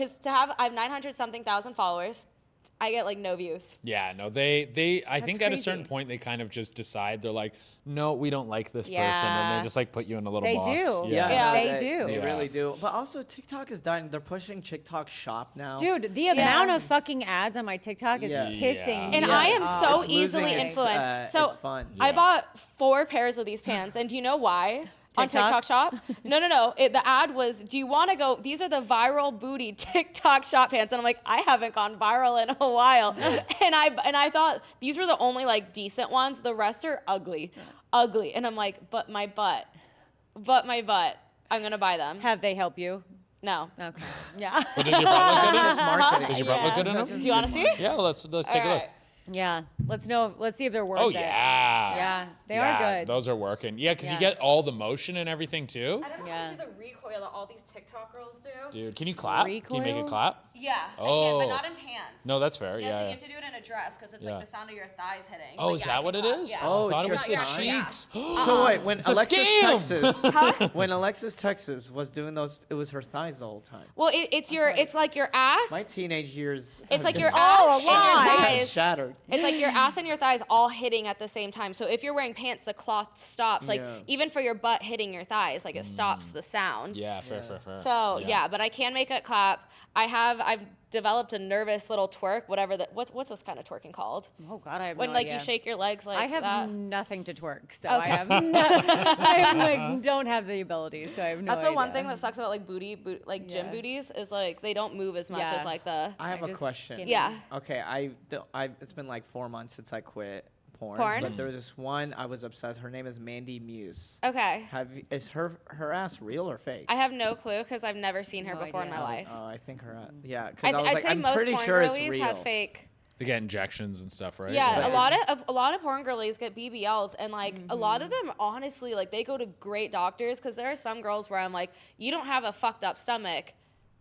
I have 900 something thousand followers. I get no views. Yeah, no, they. I think at a certain crazy. point they kind of just decide they're like, no, we don't like this person, Yeah. and they just put you in a little They box. do. Yeah, Yeah. They do. They Yeah. really do. But also TikTok is dying. They're pushing TikTok Shop now. Dude, the amount of fucking ads on my TikTok is Yeah. pissing me And Yeah. I am so It's easily losing its, influenced. So it's fun. I Yeah. bought 4 pairs of these pants, and do you know why? On TikTok? TikTok Shop? No. The ad was, do you want to go, these are the viral booty TikTok Shop pants. And I'm like, I haven't gone viral in a while. and I thought these were the only decent ones. The rest are ugly. Ugly. And I'm like, but my butt. I'm going to buy them. Have they help you? No. Okay. Yeah. But does your butt look good in Just it? marketing. Does your butt look good in them? Do you want to see? Yeah, let's take a look. Alright. Yeah. Let's see if they're worth Oh it. yeah. Yeah, they are good. Those are working. Yeah, because you Yeah. get all the motion and everything too. I don't know Yeah. how to do the recoil that all these TikTok girls do. Dude, can you clap? Can you make Recoil? it clap? Yeah, I can, Oh. but not in pants. No, that's fair. You Yeah. have to do it in a dress because it's Yeah. like the sound of your thighs hitting. Oh, But is yeah, I that can what it clap. is? Yeah. Oh, I thought it it's was your the thigh? cheeks. So wait, when It's a Alexis scam. Texas, when Alexis Texas was doing those, it was her thighs the whole time. Well, it's like your ass. My teenage years. It's have like been your so ass and your thighs. shattered. It's like your ass and your thighs all hitting at the same time. So if you're wearing pants, the cloth stops. Like Yeah. even for your butt hitting your thighs, like it stops the sound. Yeah, fair. So yeah, but I can make it clap. I've developed a nervous little twerk, whatever that. What's this kind of twerking called? Oh God, I have When no like idea. you shake your legs like I have that. nothing to twerk, so I have I don't have the ability, so I have no That's the one idea. thing that sucks about like like gym Yeah. booties is like they don't move as much Yeah. as like the. I have a just question. skinny. Yeah. Okay, it's been like 4 months since I quit porn. Porn? But there was this one I was obsessed. Her name is Mandy Muse. Okay. Is her ass real or fake? I have no clue because I've never seen her No before in idea. my life. Oh, I think her. Yeah, because I was I'd like, say I'm most pretty porn sure it's girlies real. have fake. They get injections and stuff, right? Yeah, But a lot of porn girlies get BBLs, and like a lot of them, honestly, like they go to great doctors because there are some girls where I'm like, you don't have a fucked up stomach,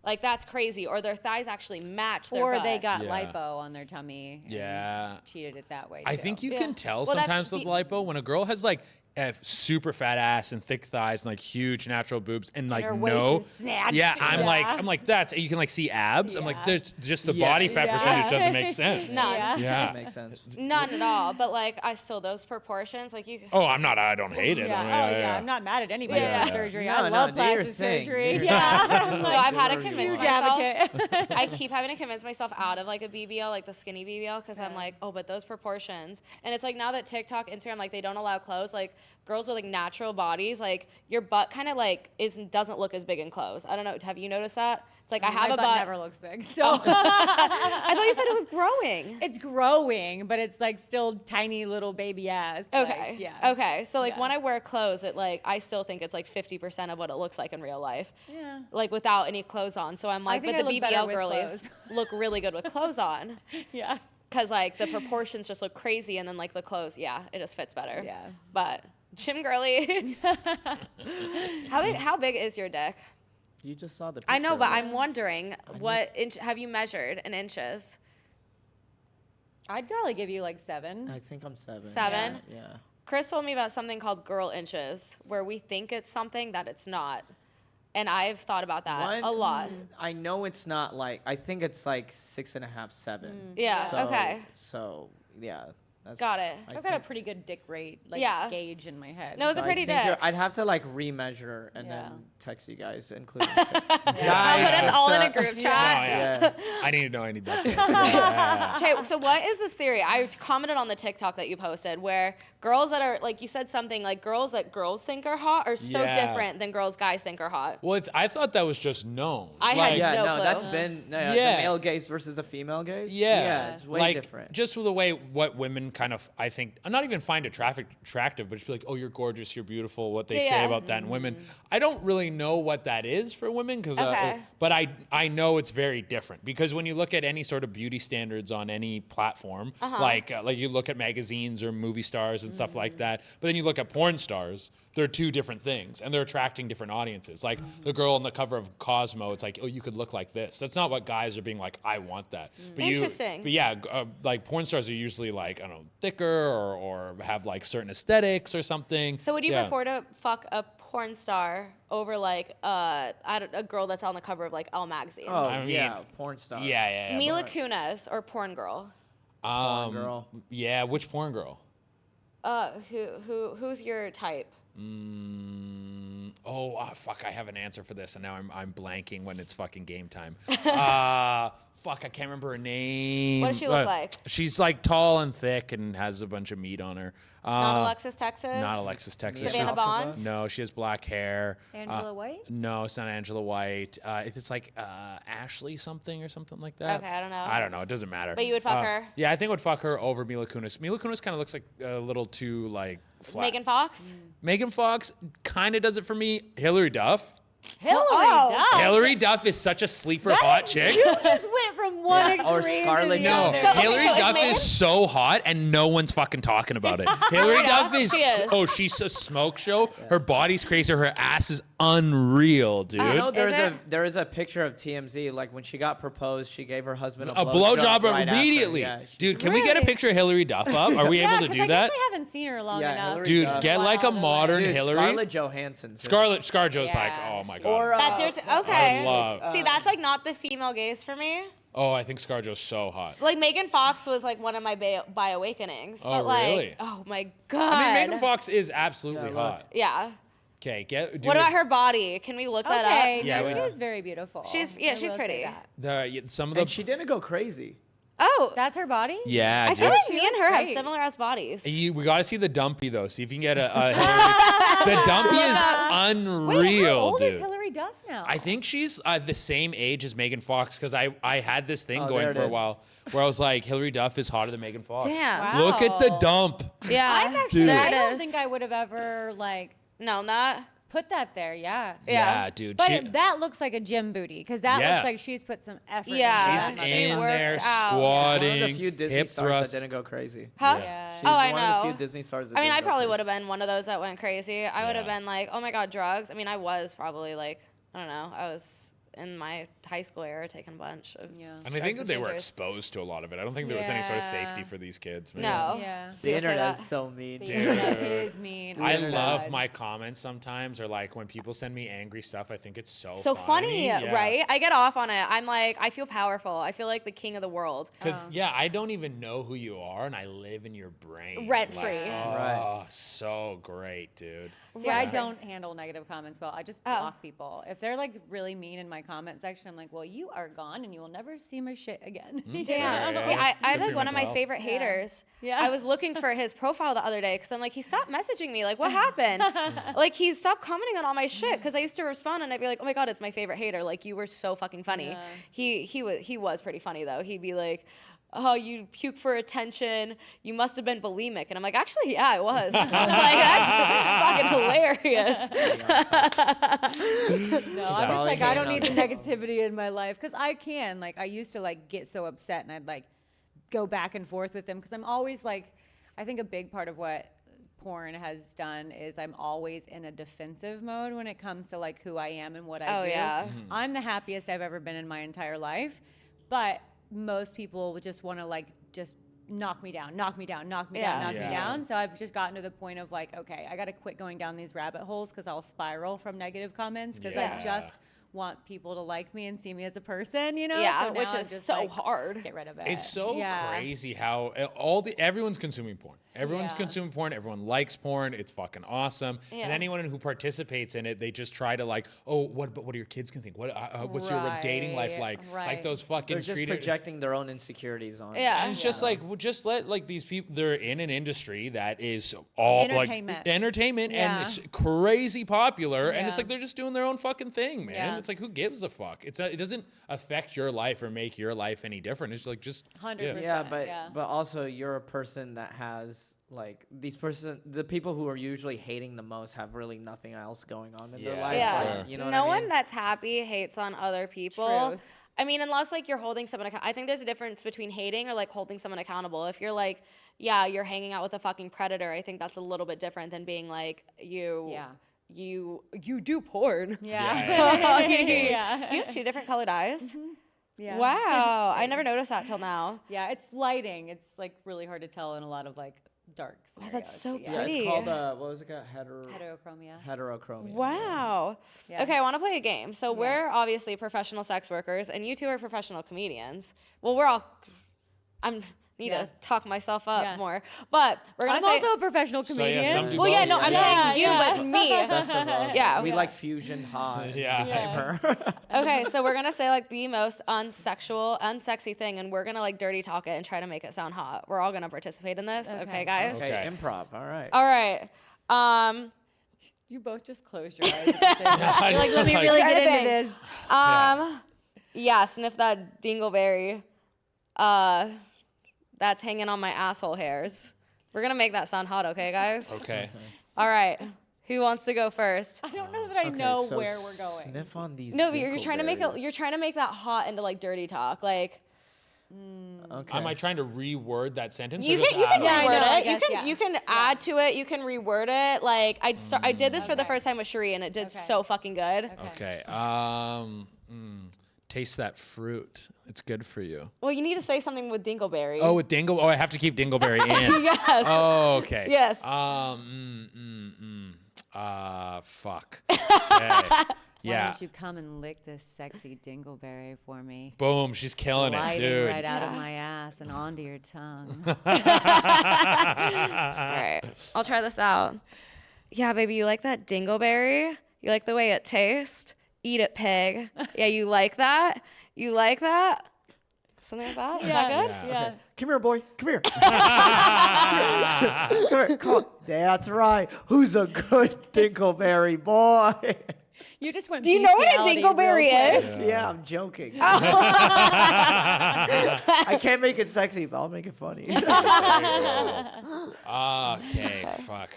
like that's crazy, or their thighs actually match their Or butt. they got Yeah. lipo on their tummy. and Yeah. cheated it that way. I too. think you Yeah. can tell Well, that's sometimes with lipo when a girl has like a super fat ass and thick thighs and like huge natural boobs and like her waist no. is snatched. Yeah, I'm Yeah. like that's you can like see abs. I'm like Yeah. there's just the Yeah. body fat Yeah. percentage doesn't make sense. None. Yeah. Yeah. That makes sense. None at all, but like I still those proportions, like you. Oh, I don't hate it. Yeah. I mean, Oh yeah. I'm not mad at anybody Yeah. for surgery. No, I no, love do your plastic thing. surgery. Do your Yeah. thing. No, I've had to Huge convince Huge myself. advocate. I keep having to convince myself out of like a BBL, like the skinny BBL, because I'm Yeah. like, oh, but those proportions. And it's like now that TikTok, Instagram, like they don't allow clothes, like girls with like natural bodies, like your butt kind of like doesn't look as big in clothes. I don't know. Have you noticed that? It's like I have My a butt butt. never looks big. So I thought you said it was growing. it's growing, but it's like still tiny little baby ass. like, Okay. yeah. Okay. So like Yeah. when I wear clothes, it like I still think it's like 50% of what it looks like in real life. Yeah. Like without any clothes on. So I'm like, think but I the look better BBL with girlies clothes. look really good with clothes on. Yeah. Cause like the proportions just look crazy, and then like the clothes, yeah, it just fits better. Yeah. But gym girlies, how big is your dick? You just saw the. I know, picture, but right? I'm wondering what inch have you measured in inches? I'd probably give you like 7. I think I'm 7. 7? Yeah. Chris told me about something called girl inches, where we think it's something that it's not, and I've thought about that a lot. I know it's not like. I think it's like 6.5, 7. Yeah. So, Okay. So yeah. That's, Got it. I've got a pretty good dick rate, like Yeah. gauge in my head. No, it's a I pretty think dick. I'd have to like remeasure and Yeah. then text you guys, including. I'll put us all in a group Oh, chat. yeah. I need to know. I need that. Yeah. Jay, so what is this theory? I commented on the TikTok that you posted where girls that are like you said something like girls that girls think are hot are so Yeah. different than girls guys think are hot. Well, I thought that was just known. I had Like, Yeah, no no, clue. that's been Yeah. the male gaze versus the female gaze. Yeah, it's way like, different. Just with the way what women kind of, I think, not even find attractive, but just be like, oh, you're gorgeous, you're beautiful. What they Yeah, say yeah. about that in women, I don't really know what that is for women, because, Okay. but I know it's very different because when you look at any sort of beauty standards on any platform, like you look at magazines or movie stars and stuff like that, but then you look at porn stars, they're two different things and they're attracting different audiences. Like the girl on the cover of Cosmo, it's like, oh, you could look like this. That's not what guys are being like, I want that. But Interesting. But yeah, like porn stars are usually like, I don't know, thicker or have like certain aesthetics or something. So would you Yeah. prefer to fuck a porn star over like a girl that's on the cover of like Elle magazine? Oh I mean, yeah, porn star. Yeah. Mila Kunis or porn girl? Porn girl. Yeah, which porn girl? Who's your type? Fuck, I have an answer for this, and now I'm blanking when it's fucking game time. Fuck, I can't remember her name. What does she look like? She's like tall and thick and has a bunch of meat on her. Not Alexis Texas? Not Alexis Texas. Savannah Malcolm Bond? was? No, she has black hair. Angela White? No, it's not Angela White. It's like Ashley something or something like that. Okay, I don't know. I don't know. It doesn't matter. But you would fuck her? Yeah, I think I would fuck her over Mila Kunis. Mila Kunis kind of looks like a little too like flat. Megan Fox? Megan Fox kind of does it for me. Hillary Duff. Hillary Duff is such a sleeper hot chick. You just went from one extreme Or Scarlett to the No, other. So- Hillary okay, so Duff it's is so hot and no one's fucking talking about it. Hillary Duff is, she is. she's a smoke show. Her body's crazy. Her ass is unreal, dude. You know, Is there is a picture of TMZ, like when she got proposed, she gave her husband A blowjob right immediately. after. Yeah, Dude, can we get a Really? picture of Hillary Duff up? Are we Yeah, able to 'cause do I that? guess I haven't seen her long Yeah, enough. Hillary Dude, Duff. get like a Wow. modern Dude, Hillary. Scarlett Johansson. too. Scarjo's like, Yeah. oh my god. Or That's your okay. I love- See, that's like not the female gaze for me. Oh, I think Scarjo's so hot. Like Megan Fox was like one of my bi awakenings. Oh, But like, really? oh my god. I mean, Megan Fox is absolutely Yeah, hot. Yeah. Okay, What about her body? Can we look that Okay, up? Yeah, no, we- she is very beautiful. She's I she's will say pretty. that. Some of the And she didn't go crazy. Oh, That's her body? yeah, I dude. feel like She me and looks her have great. similar ass bodies. We got to see the dumpy though. See if you can get a Hillary. The dumpy is Wait, how unreal, old dude. is Hillary Duff now? I think she's the same age as Megan Fox because I had this thing Oh, going there it for a is. while where I was like, Hillary Duff is hotter than Megan Fox. Damn. Wow. Look at the dump. Yeah. I'm actually, Dude. I There it don't is. think I would have ever like No, not. put that there. Yeah. Yeah. Dude. But that looks like a gym booty because that Yeah. looks like she's put some effort. Yeah. into she's that. She in works there out. squatting, One of the few Disney hip stars thrust. that didn't go crazy. Huh? Yeah. She's Oh, I one of the know. few Disney stars that I mean, didn't I go probably crazy. would have been one of those that went crazy. I would have Yeah. been like, oh my god, drugs. I mean, I was probably like, I don't know. I was in my high school era taking a bunch of. Yeah. And I think that they were procedures. exposed to a lot of it. I don't think there was any sort of safety Yeah. for these kids. Man. No. Yeah. The You'll say internet that. is so mean. The Dude. internet is mean. I Oh my love God. my comments sometimes, or like when people send me angry stuff. I think it's so So funny, Yeah. right? I get off on it. I'm like, I feel powerful. I feel like the king of the world. Because I don't even know who you are, and I live in your brain Rent Like, free. Oh, so great, dude. See, I don't handle negative comments well. I just Oh. block people. If they're like really mean in my comment section, I'm like, well, you are gone and you will never see my shit again. Damn. Yeah. See, I Good have for like your one of my mental favorite haters. Yeah. I was looking for his profile the other day because I'm like, he stopped messaging me. Like, what happened? Like, he stopped commenting on all my shit because I used to respond and I'd be like, oh my god, it's my favorite hater. Like, you were so fucking funny. Yeah. He was pretty funny though. He'd be like, oh, you puke for attention. You must have been bulimic. And I'm like, actually, yeah, I was. Like, that's fucking hilarious. No, I'm just like, I don't need the Probably negativity in my life because I can. Like, I used to like get so upset and I'd like go back and forth with them because I'm always like, I think a big part of what porn has done is I'm always in a defensive mode when it comes to like who I am and what I Oh, do. yeah. I'm the happiest I've ever been in my entire life, but most people would just want to like just knock me down, knock me down, knock me down, Yeah. knock Yeah. me down. So I've just gotten to the point of like, okay, I got to quit going down these rabbit holes because I'll spiral from negative comments because Yeah. I just want people to like me and see me as a person, you know? Yeah, So which now I'm is just, so like, hard. Get rid of it. It's so Yeah. crazy how everyone's consuming porn. Everyone's Yeah. consuming porn. Everyone likes porn. It's fucking awesome. Yeah. And anyone who participates in it, they just try to like, oh, what are your kids gonna think? What's your dating life Right, like? Like right. those fucking They're just street. projecting their own insecurities on. Yeah. And it's just like, well, just let like these people. They're in an industry that is all Entertainment. like entertainment and Yeah. it's crazy popular. And it's Yeah. like they're just doing their own fucking thing, man. Yeah. It's like who gives a fuck? It doesn't affect your life or make your life any different. It's like just 100%. Yeah, but Yeah. but also you're a person that has like the people who are usually hating the most have really nothing else going on in their Yeah, life. Yeah. like, sure. you know No what I one mean? that's happy hates on other people. Truth. I mean, unless like you're holding someone accountable. I think there's a difference between hating or like holding someone accountable. If you're like, yeah, you're hanging out with a fucking predator, I think that's a little bit different than being like Yeah. you do porn. Yeah. Do you have two different colored eyes? Yeah. Wow. I never noticed that till now. Yeah, it's lighting. It's like really hard to tell in a lot of like dark scenarios. That's so but Yeah, pretty. it's called what was it called? Heterochromia. Heterochromia. Wow. Yeah. Okay, I want to play a game. So we're obviously professional sex workers, and you two are professional comedians. Well, I'm need Yeah. to talk myself up Yeah. more, but we're gonna I'm say. also a professional So, comedian. yeah, some do Well, yeah, both. no, I'm Yeah, saying you, yeah. but me. Best of both. Yeah. We like fusion hot. Yeah. Okay, so we're gonna say like the most unsexy thing, and we're gonna like dirty talk it and try to make it sound hot. We're all gonna participate in this. Okay, guys. Okay, Okay. improv. All right. All right. You both just closed your eyes. At the same time. You're like, let me Like- really Try get to into think. this. Yeah, sniff that dingleberry. That's hanging on my asshole hairs. We're gonna make that sound hot, okay, guys? Okay. All right. Who wants to go first? I don't know that I know where we're going. Sniff on these. No, but you're trying to make dingleberries. you're trying to make that hot into like dirty talk. Like Okay. Am I trying to reword that sentence? you or just can add on? I know, reword I it. You guess, can you can add to it. You can reword it. Like I did this for the Okay. first time with Cherie, and it did Okay. so fucking good. Okay. Taste that fruit. It's good for you. Well, you need to say something with dingleberry. Oh, with dingle. Oh, I have to keep dingleberry in. yes. Oh, okay. Yes. Fuck. Okay. Why Yeah. don't you come and lick this sexy dingleberry for me? Boom. She's killing it, Sliding dude. right out of my ass and onto your tongue. All right, I'll try this out. Yeah, baby, you like that dingleberry? You like the way it tastes? Eat it, pig. Yeah, you like that? You like that? Something like that? Is that good? Yeah. Come here, boy. Come here. Come here. Come on. That's right. Who's a good dingleberry boy? You just went. Do you know what a bestiality dingleberry real quick. is? Yeah, I'm joking. I can't make it sexy, but I'll make it funny. Okay. Fuck.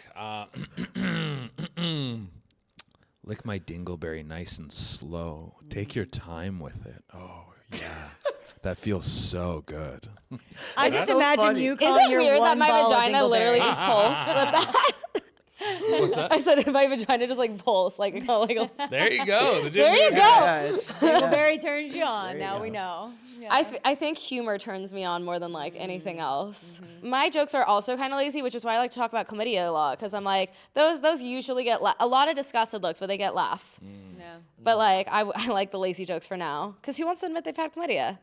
Lick my dingleberry nice and slow. Take your time with it. Oh, yeah. That feels so good. I just so imagine funny. you Is calling it your weird that one my ball a vagina literally dingleberry. just pulsed with that? What's that? I said my vagina just like pulsed, like There you go. The There you dingleberry. go. Yeah, Dingleberry turns you on. you Now go. we know. Yeah. I think humor turns me on more than like anything else. My jokes are also kind of lazy, which is why I like to talk about chlamydia a lot, because I'm like those usually get a lot of disgusted looks, but they get laughs. Yeah. But like I like the lazy jokes for now, because who wants to admit they've had chlamydia?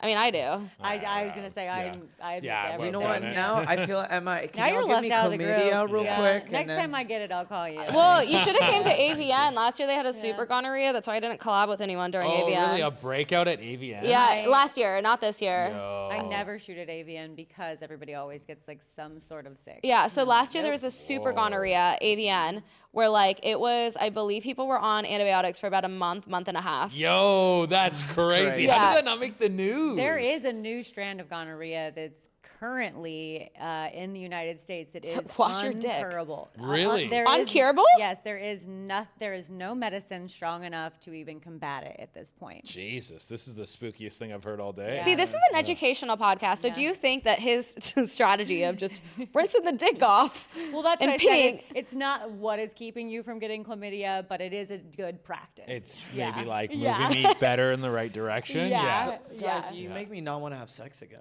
I mean, I do. I was gonna say I admit to Yeah, everything. You know Done what? it. Now I feel. Am I? Can Now y'all you're give left me out of the group. chlamydia real quick? and Next then- time I get it, I'll call you. Well, you should have came to AVN. Last year they had a super gonorrhea. That's why I didn't collab with anyone during Oh, AVN. really? A breakout at AVN? Yeah, Right. last year, not this year. Yo. I never shoot at AVN because everybody always gets like some sort of sick. Yeah, so last year there was a super gonorrhea AVN where like it was, I believe people were on antibiotics for about a month and a half. Yo, that's crazy. Yeah. How did that not make the news? There is a new strand of gonorrhea that's currently in the United States that is So wash your dick. uncurable. Really? There is- Uncurable? Yes, there is no medicine strong enough to even combat it at this point. Jesus, this is the spookiest thing I've heard all day. See, this is an educational podcast, so do you think that his strategy of just rinsing the dick off Well, that's and what I said. peeing, It's not what is keeping you from getting chlamydia, but it is a good practice. It's Yeah. maybe like Yeah. moving me better in the right direction. Yeah. Guys, you make me not want to have sex again.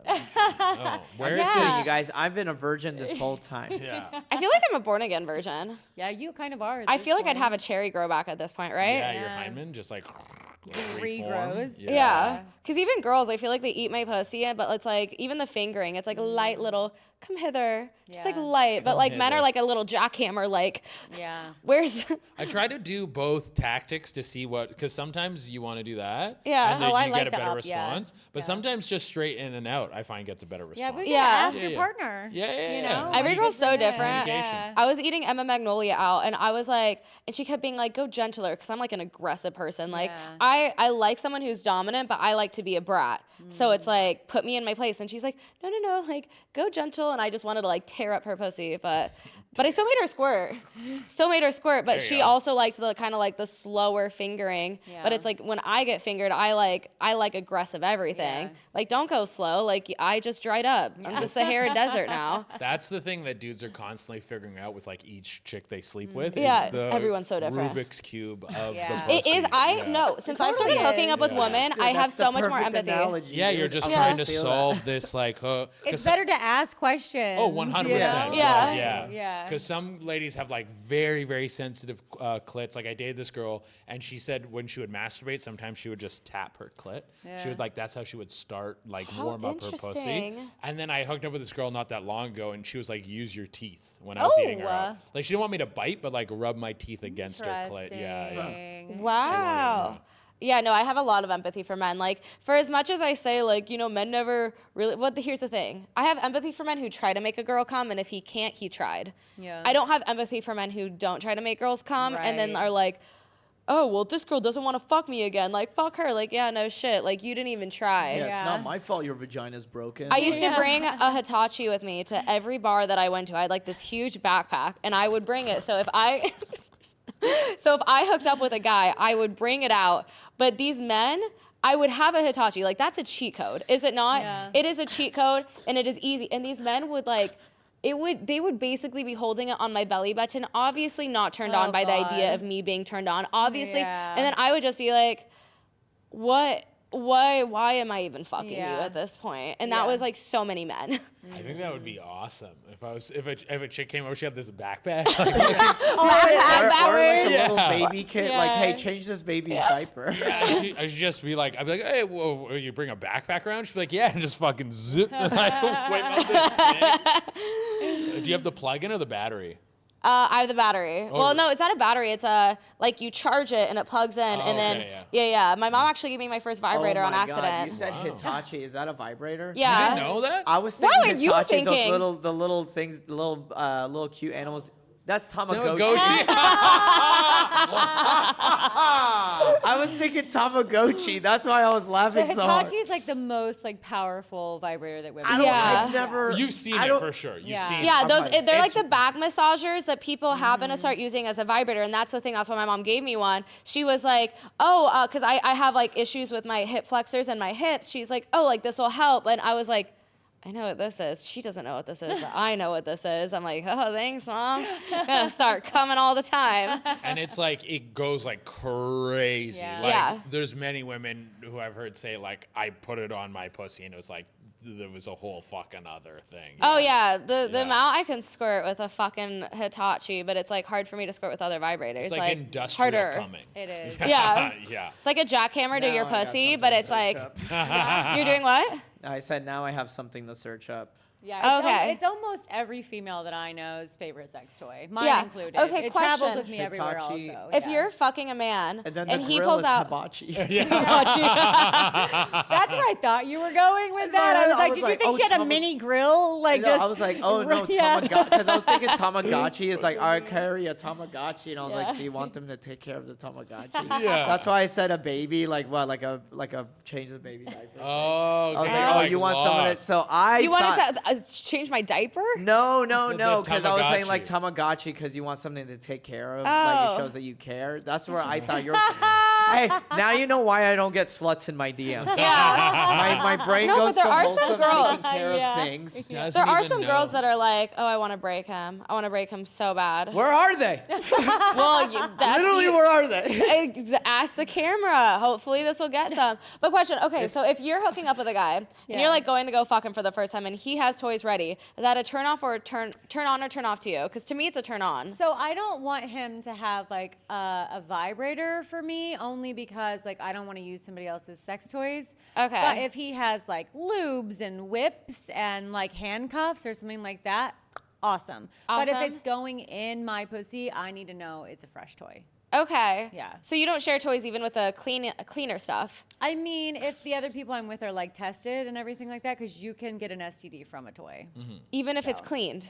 Oh, where's Kidding, this? you guys, I've been a virgin this whole time. Yeah. I feel like I'm a born again virgin. Yeah, you kind of are. at I this feel like I'd point. have a cherry grow back at this point, right? Yeah, your Yeah. hymen just like Regrows. Yeah, because even girls, I feel like they eat my pussy, but it's like even the fingering, it's like a light little come hither, just like Yeah. light. But like men hither. are like a little jackhammer. Like, Yeah. where's? I try to do both tactics to see what, because sometimes you want to do that. Yeah. And then Oh, I you like get a the better up, yeah. response. But Yeah. sometimes just straight in and out, I find gets a better response. Yeah, but Yeah. ask Yeah, your yeah. partner. Yeah, yeah, You yeah. know? Every Like, girl's so yeah. different. Yeah. I was eating Emma Magnolia out, and I was like, and she kept being like, "Go gentler," because I'm like an aggressive person. Like, Yeah. I like someone who's dominant, but I like to be a brat. So it's like, put me in my place. And she's like, no, like, go gentle. And I just wanted to like tear up her pussy, but I still made her squirt. But There you she go. also liked the kind of like the slower fingering. But Yeah. it's like when I get fingered, I like aggressive everything. Yeah. Like, don't go slow. Like, I just dried up. I'm the Sahara Desert now. That's the thing that dudes are constantly figuring out with like each chick they sleep with. Yeah, is the everyone's so different. Rubik's cube of Yeah. the It is. pussy. I Yeah. know. Since I totally started hooking is. up with Yeah. women, Dude, I have that's the so much more perfect empathy. analogy, Yeah, you're dude. just I trying to feel that. solve this like. It's better to ask questions. Oh, 100%. you know? Yeah. Yeah. Yeah. Because some ladies have like very, very sensitive clits. Like I dated this girl, and she said when she would masturbate, sometimes she would just tap her clit. She Yeah. would like that's how she would start like How warm up her pussy. interesting. And then I hooked up with this girl not that long ago, and she was like, "Use your teeth." When I was eating her out. Like she didn't want me to bite, but like rub my teeth against her clit. Yeah, yeah. Interesting. Wow. Yeah, no, I have a lot of empathy for men. Like, for as much as I say, like, men never really. Here's the thing. I have empathy for men who try to make a girl come, and if he can't, he tried. Yeah. I don't have empathy for men who don't try to make girls come, and then Right. are like, oh, well, this girl doesn't want to fuck me again. Like, fuck her. Like, yeah, no shit. Like, you didn't even try. Yeah, it's not my fault your vagina's broken. I used to bring a Hitachi with me to every bar that I went to. I had like this huge backpack, and I would bring it. So if I hooked up with a guy, I would bring it out. But these men, I would have a Hitachi. Like, that's a cheat code, is it not? Yeah. It is a cheat code, and it is easy. And these men would like, they would basically be holding it on my belly button, obviously not turned on by the idea of me being turned on, obviously. Yeah. And then I would just be like, why am I even fucking you at this point? And that was like so many men. I think that would be awesome if a chick came over, she had this backpack. or like a little baby kit. Like, hey, Yeah. change this baby's diaper. I should just be like, I'd be like, hey, whoa, you bring a backpack around? She'd be like, yeah, and just fucking zip, like, whip up this thing. Do you have the plug-in or the battery? I have the battery. Oh. Well, no, it's not a battery. It's like you charge it and it plugs in, and then okay, yeah. My mom actually gave me my first vibrator on God, accident. you said Hitachi. Is that a vibrator? Yeah. You didn't know that? I was What thinking were you Hitachi, thinking? the little things, the little cute animals. That's Tamagotchi. Tamagotchi. I was thinking Tamagotchi. That's why I was The laughing so hard. Hitachi is like the most like powerful vibrator that women. I don't. Yeah. I've never. You've seen I it don't- for sure. You've Yeah. seen Yeah, I'm those like, they're like it's- the back massagers that people happen to start using as a vibrator, and that's the thing. That's why my mom gave me one. She was like, oh, because I have like issues with my hip flexors and my hips. She's like, oh, like this will help, and I was like, I know what this is. She doesn't know what this is, but I know what this is. I'm like, oh, thanks, Mom. Gonna start coming all the time. And it's like, it goes like crazy. Yeah. Like, Yeah. there's many women who I've heard say, like, I put it on my pussy, and it was like, there was a whole fucking other thing. Oh yeah, the Yeah. amount I can squirt with a fucking Hitachi, but it's like hard for me to squirt with other vibrators. It's like industrial harder. coming. It is. Yeah. Yeah. It's like a jackhammer to Now your I got pussy, something but to it's search like up. you're doing what? I said now I have something to search up. Yeah. Okay. It's almost every female that I know's favorite sex toy, mine Yeah. included. Okay, it travels question. with me everywhere. Hitachi. Also, If yeah. you're fucking a man And then and the he grill pulls is out, hibachi. That's where I thought you were going with that. I head, was I like, was did you like, think oh, she had a mini grill? Like, just I was like, oh no, Yeah. Tamagotchi. Because I was thinking Tamagotchi is like, I carry a Tamagotchi, and I was like, so you want them to take care of the Tamagotchi? Yeah. That's why I said a baby, like what, like a change the baby diaper. Oh, I was okay. like, oh, you want someone to? So I you want thought, to change my diaper? No, The because I was saying like Tamagotchi. Tamagotchi because you want something to take care of. Oh. Like it shows that you care. That's where I thought you're. Hey, now you know why I don't get sluts in my DMs. Yeah. My brain No, goes but there to are wholesome some girls. taking care Yeah. of things. Doesn't There are even some know. girls that are like, oh, I want to break him. I want to break him so bad. Where are they? Well, that's Literally, you. where are they? Ask the camera. Hopefully this will get some. But question, okay, so if you're hooking up with a guy and Yeah. you're like going to go fuck him for the first time and he has toys ready, is that a turn off or a turn on or turn off to you? Because to me it's a turn on. So I don't want him to have like a vibrator for me, only because like I don't want to use somebody else's sex toys. Okay. But if he has like lubes and whips and like handcuffs or something like that, awesome. But if Awesome. it's going in my pussy, I need to know it's a fresh toy. Okay. Yeah. So you don't share toys even with the cleaner stuff. I mean, if the other people I'm with are like tested and everything like that, because you can get an STD from a toy. Even if it's cleaned.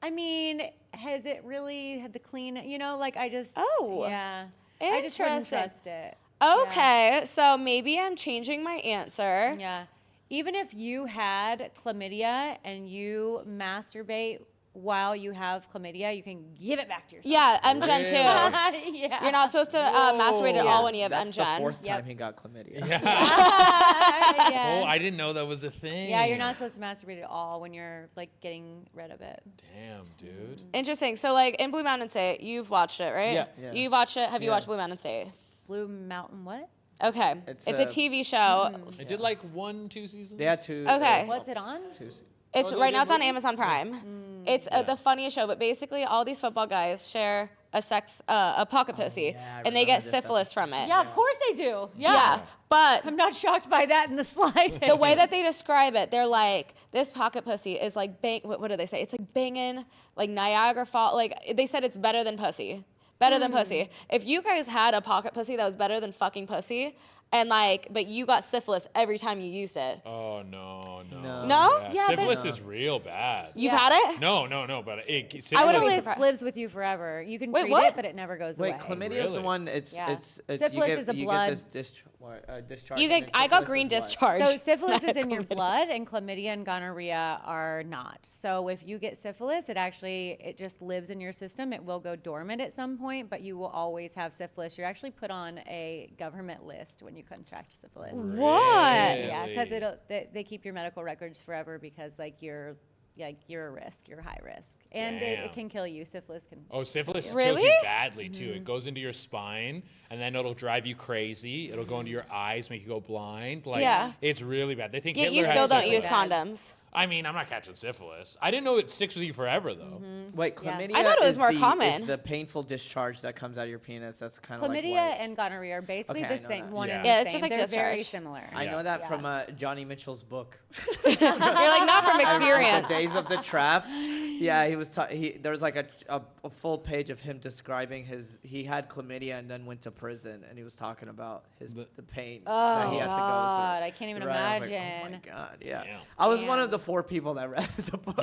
I mean, has it really had the clean? You know, like I just. Oh, Yeah. I just wouldn't interesting. trust it. Okay, so maybe I'm changing my answer. Yeah. Even if you had chlamydia and you masturbate while you have chlamydia, you can give it back to yourself. Yeah, MGen too. Yeah. You're not supposed to masturbate at all when you have That's the MGen. fourth Yep. time he got chlamydia. Yeah. Oh, I didn't know that was a thing. Yeah, you're not supposed to masturbate at all when you're like getting rid of it. Damn, dude. Interesting. So like in Blue Mountain State, you've watched it, right? Yeah. Yeah. You've watched it. Have you Yeah. watched Blue Mountain State? Blue Mountain, what? Okay. It's It's a a- TV show. I did like 1-2 seasons. They had two. Okay. What's it on? It's Oh, right they now. It's on did? Amazon Prime. It's the funniest show. But basically, all these football guys share a pocket pussy, yeah, I and they get remember this syphilis from it. Yeah, of course they do. Yeah. Yeah. But I'm not shocked by that in the slightest. the way that they describe it, they're like, this pocket pussy is like bang. What do they say? It's like banging, like Niagara Falls. Like they said, it's better than pussy. Better than pussy. If you guys had a pocket pussy that was better than fucking pussy, And like, but you got syphilis every time you used it. Oh no. No? Yeah, syphilis is real bad. You've had it? No, but I would've syphilis. Syphilis lives with you forever. You can Wait, treat what? it, but it never goes away. Wait, chlamydia is the Really? one. It's Yeah. it's Syphilis is a you blood- get this discharge. You and get. then I got syphilis green is what? discharge. So syphilis is in your Chlamydia. blood, and chlamydia and gonorrhea are not. So if you get syphilis, it just lives in your system. It will go dormant at some point, but you will always have syphilis. You're actually put on a government list when you contract syphilis. What? Yeah, because they keep your medical records forever because you're a risk, you're high risk, and it Damn. can kill you. Syphilis can. Oh, syphilis kills Really? you badly too. It goes into your spine, and then it'll drive you crazy. It'll go into your eyes, make you go blind. Like, Yeah. it's really bad. They think You Hitler still had don't use syphilis. condoms. I mean, I'm not catching syphilis. I didn't know it sticks with you forever though. Wait, Yeah. chlamydia. I thought it was is more the, common. Is the painful discharge that comes out of your penis. That's kind of like Chlamydia white. and gonorrhea are basically Okay, I the know same that. one. Yeah. And Yeah, the it's just same. like They're very discharge. similar. I Yeah. know that Yeah. from Johnny Mitchell's book. You're like not from The experience. Days of the Trap. Yeah, he was. There was like a full page of him describing he had chlamydia and then went to prison, and he was talking about the pain that he had to go through. God, I can't even Right, I was like, imagine. oh my God, yeah. Damn. I was one of Damn. the 4 people that read the book.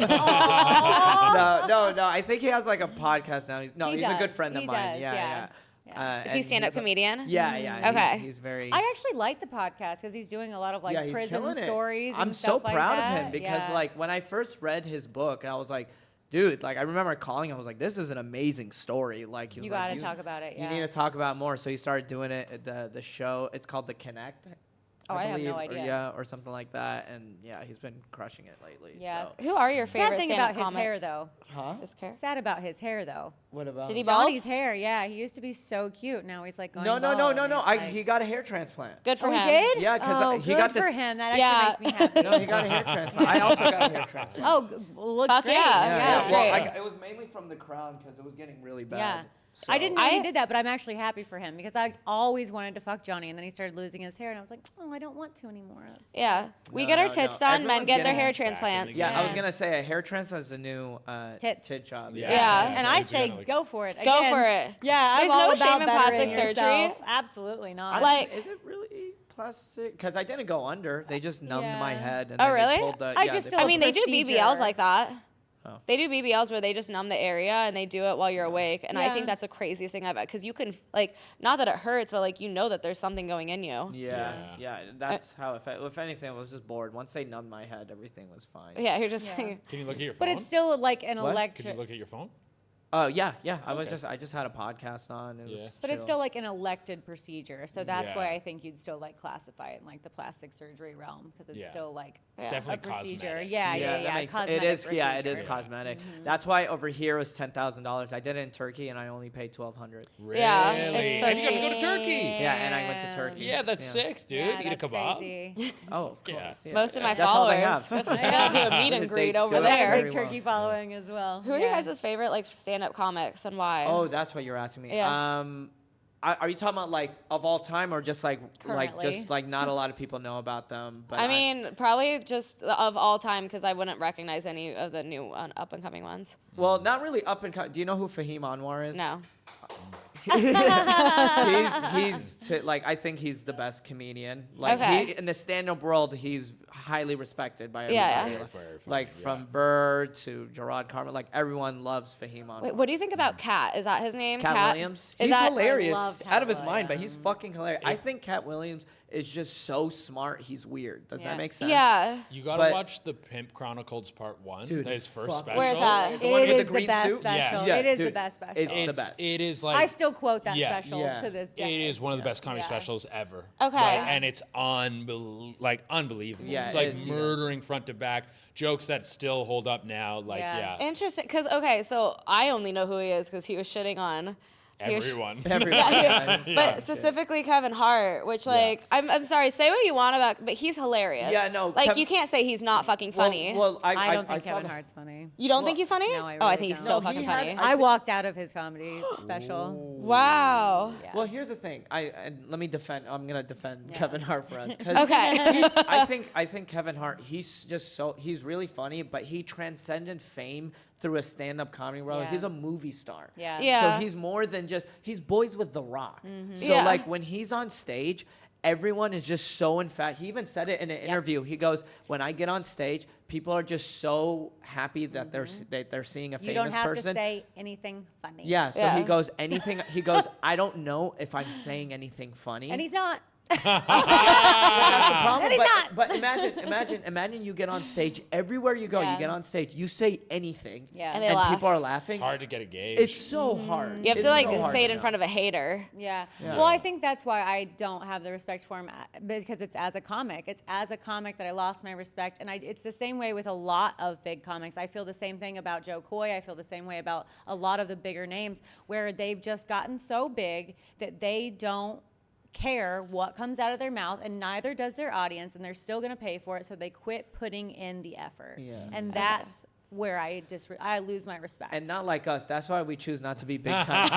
No. I think he has like a podcast now. No, He he's a good does. friend of He mine. does, Yeah. yeah. Is he and stand-up he's a- comedian? Yeah. Okay. He's very. I actually like the podcast because he's doing a lot of yeah, he's prison killing it. stories. I'm and so stuff like proud that. of him because Yeah. like when I first read his book, I was like, dude, like I remember calling him. I was like, this is an amazing story. Like he was You like, gotta talk about it, You yeah. need to talk about it more. So he started doing it at the show. It's called The Connect. Oh, I have no believe, idea. or something like that. And yeah, he's been crushing it lately. Yeah. So. Who are your favorite Sad thing stand-up about his comics? hair, though. Huh? His hair? Sad about his hair, though. What about? Did he bald? Johnny's hair, yeah. He used to be so cute. Now he's like going No. bald, and it's like- He got a hair transplant. Good for Oh, he him. did? Yeah, 'cause oh, he good got for this- him. That Yeah. actually makes me happy. No, he got a hair transplant. I also got a hair transplant. Oh, looks Fuck great. yeah. That's Well, great. it was mainly from the crown because it was getting really bad. Yeah. So- I didn't know he did that, but I'm actually happy for him because I always wanted to fuck Johnny, and then he started losing his hair, and I was like, oh, I don't want to anymore. That's- Yeah. We No, get our no, tits no. done. Men Everyone's get their getting hair back in the transplants. game. Yeah, I was Yeah. gonna say a hair transplant is a new Tits. tit job. Yeah. And I It's say, gonna, like- go for it. Go Again, for it. Yeah, There's I'm all no about shame in plastic bettering surgery. yourself. Absolutely not. Like- is it really plastic? Because I didn't go under. They just numbed my Yeah. head. And Oh, then they really? pulled the, I yeah, just they don't- I mean, they do procedure. BBLs like that. Oh. They do BBLs where they just numb the area and they do it while you're awake. And I Yeah. think that's the craziest thing I've because you can like not that it hurts, but like you know that there's something going in you. Yeah. That's how. If anything, I was just bored. Once they numbed my head, everything was fine. Yeah, you're just Yeah. like, Can you look at your phone? but it's still like an What? Could you electric. look at your phone? Oh yeah. I was Okay. I just had a podcast on. It was Yeah. But it's chill. still like an elected procedure, so that's why Yeah. I think you'd still like classify it in like the plastic surgery realm because it's Yeah. still like It's Yeah. definitely a procedure. cosmetic. Yeah. that makes it Cosmetic is. Yeah, it is procedure. cosmetic. That's why over here it was $10,000. I did it in Turkey and I only paid $1,200. Really? Yeah, it's so and you got to go to Turkey. Yeah, and I went to Turkey. Yeah, that's Yeah. sick, dude. Yeah, Eat a that's kebab. crazy. Oh, of Yeah. course. Yeah. most of my That's all they followers. have. I gotta do a meet and They greet do over it They have a there. very big well. turkey following as well. Who are your guys' favorite like stand-up comics and why? Oh, that's what you're asking me. Yeah. Are you talking about like of all time or just like Currently. not a lot of people know about them? But I mean, probably just of all time because I wouldn't recognize any of the new up and coming ones. well, not really up and do you know who Fahim Anwar is? No. Like I think he's the best comedian. Like Okay. he in the stand-up world, he's highly respected by everybody. Yeah, yeah. Like, Very funny, like yeah. from Burr to Gerard Carmen, like everyone loves Fahim Anwar. Wait, what do you think about Cat? Is that his name? Cat Williams. Is He's that hilarious. love Cat Out of his mind, but he's Williams. fucking hilarious. I think Cat Williams is just so smart. He's weird. Does Yeah. that make sense? Yeah. You got to But- watch the Pimp Chronicles Part 1. Dude, His it's first fucking- special. Where's that? The one It with is the green best suit? special. Yes. It is the Dude, best special. it's the best. It is like I still quote that Yeah. special Yeah. to this It day. is one of the best comedy Yeah. specials ever. Okay. Like, and it's unbelievable. Yeah, it's like it is. murdering front to back. Jokes that still hold up now. Like, Yeah. yeah. Interesting. Because, okay, so I only know who he is because he was shitting on. he was- Everyone. Everyone. Yeah, Yeah. but specifically Kevin Hart, which like I'm sorry, say what you want about, but he's hilarious. Yeah, no, like you can't say he's not fucking funny. Well, I don't think saw Kevin the- Hart's funny. you don't well, think he's funny? no, I Oh, I really think he's don't. so No, fucking he had- funny. I walked out of his comedy special. Wow. Yeah. Well, here's the thing. I'm gonna defend Yeah. Kevin Hart for us. 'Cause Okay. I think Kevin Hart. He's really funny, but he transcended fame through a stand-up comedy world. Yeah. He's a movie star. Yeah. Yeah. So he's more than just. He's boys with The Rock. So Yeah. like when he's on stage, everyone is just so he even said it in an interview. He goes, when I get on stage, people are just so happy that they're seeing a famous person. You don't have to say anything funny. Yeah, so he goes, I don't know if I'm saying anything funny. And he's not. That's the problem. And he's not. But imagine you get on stage. Everywhere you go, you get on stage, you say anything, And they laugh. people are laughing. It's hard to get a gauge. It's so hard. You have to like say it in front of a hater. Yeah. Well, I think that's why I don't have the respect for him, because it's as a comic. It's as a comic that I lost my respect. And it's the same way with a lot of big comics. I feel the same thing about Joe Coy. I feel the same way about a lot of the bigger names, where they've just gotten so big that they don't care what comes out of their mouth, and neither does their audience, and they're still going to pay for it, so they quit putting in the effort. And that's where I lose my respect. And not like us. That's why we choose not to be big time.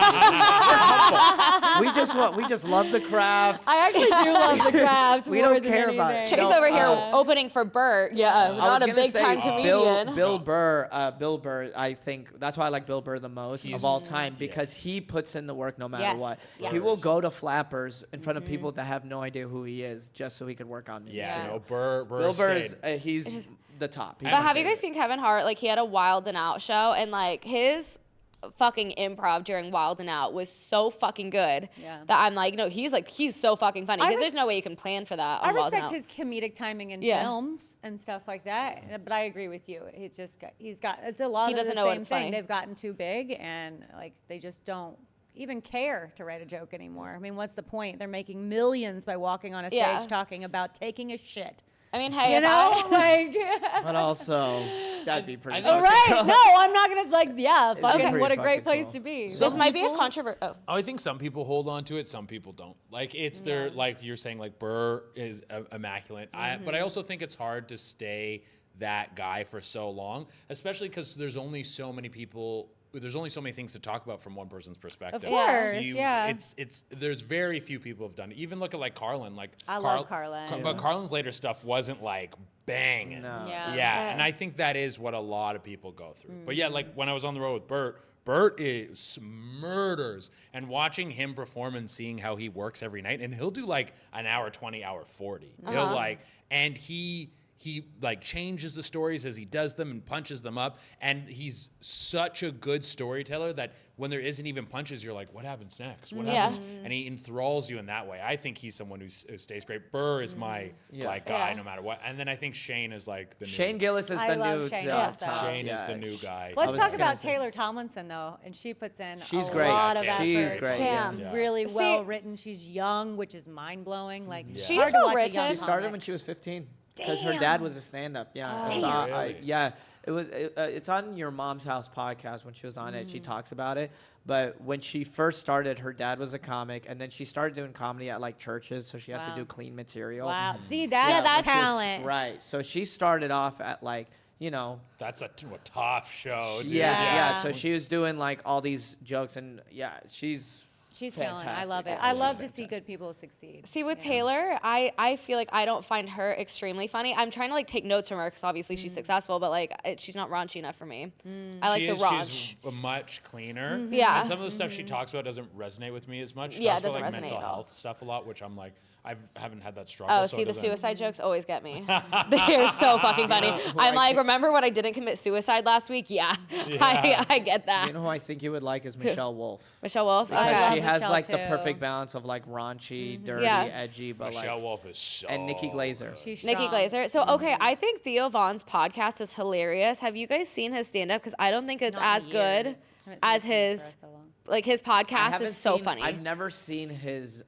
we just love the craft. I actually do love the craft. We more don't than care about anything. it. Chase over here opening for Burt. Yeah, not a big time comedian. Bill Burr, I think that's why I like Bill Burr the most of all time, because he puts in the work no matter what. Yes. He will go to flappers in front of people that have no idea who he is just so he can work on me. Yeah, no, Bill Burr is he's the top. But have you guys seen Kevin Hart? Like, he had a Wild and Out show, and like his fucking improv during Wild and Out was so fucking good that I'm like, no, he's so fucking funny, because there's no way you can plan for that. I respect his comedic timing in films and stuff like that, Yeah. but I agree with you. It's a lot of the same thing. They've gotten too big, and like they just don't even care to write a joke anymore. I mean, what's the point? They're making millions by walking on a stage talking about taking a shit. I mean, hey, you know, like. But also, that'd be pretty. All right, no, I'm not gonna fucking what a great place cool. to be. This might be a controversy. I think some people hold on to it, some people don't. Like, it's their, like you're saying, like Burr is immaculate. But I also think it's hard to stay that guy for so long, especially because there's only so many people. There's only so many things to talk about from one person's perspective. Of course, It's there's very few people who've done it. Even look at like Carlin. Like I love Carlin. But Carlin's later stuff wasn't like banging. No. Yeah, and I think that is what a lot of people go through. But yeah, like when I was on the road with Burt is murders, and watching him perform and seeing how he works every night, and he'll do like an hour 20, hour 40. He'll like, and he like changes the stories as he does them and punches them up, and he's such a good storyteller that when there isn't even punches, you're like, what happens next? What happens? And he enthralls you in that way. I think he's someone who stays great. Burr is my like guy no matter what. And then I think Shane is like the Shane new. Gillis is the new top. Shane is the new guy. Let's talk about Taylor Tomlinson though, and she puts in a lot of effort. She's great. She's really well written. She's young, which is mind blowing. Like she's hard to watch a young She started comic. when she was 15. Because her dad was a stand-up, it's on Your Mom's House podcast. When she was on it, she talks about it. But when she first started, her dad was a comic, and then she started doing comedy at like churches, so she had to do clean material. Wow, see that's talent, right? So she started off at like, you know, that's a tough show, dude. So she was doing like all these jokes, and she's killing it. I love it. I love to see good people succeed. See, with Taylor, I feel like I don't find her extremely funny. I'm trying to like take notes from her because obviously she's successful, but like she's not raunchy enough for me. I like the raunch. She's much cleaner. Yeah. And some of the stuff she talks about doesn't resonate with me as much. She Yeah, talks it doesn't about, like, resonate mental at all. health stuff a lot, which I'm like, I haven't had that struggle. Oh, so see, it the doesn't- suicide jokes always get me. They're so fucking funny. I'm like, remember when I didn't commit suicide last week? Yeah. I get that. You know who I think you would like is Michelle Wolf. Michelle Wolf? Because she has Michelle like the too. perfect balance of like raunchy, dirty, edgy, but Michelle like. Wolf is so. And Nikki Glazer. She's Nikki strong. Glazer. So, okay, I think Theo Von's podcast is hilarious. Have you guys seen his stand-up? Because I don't think it's Not as in good years. Haven't as seen him his, for so long. like his podcast is so funny. I've never seen his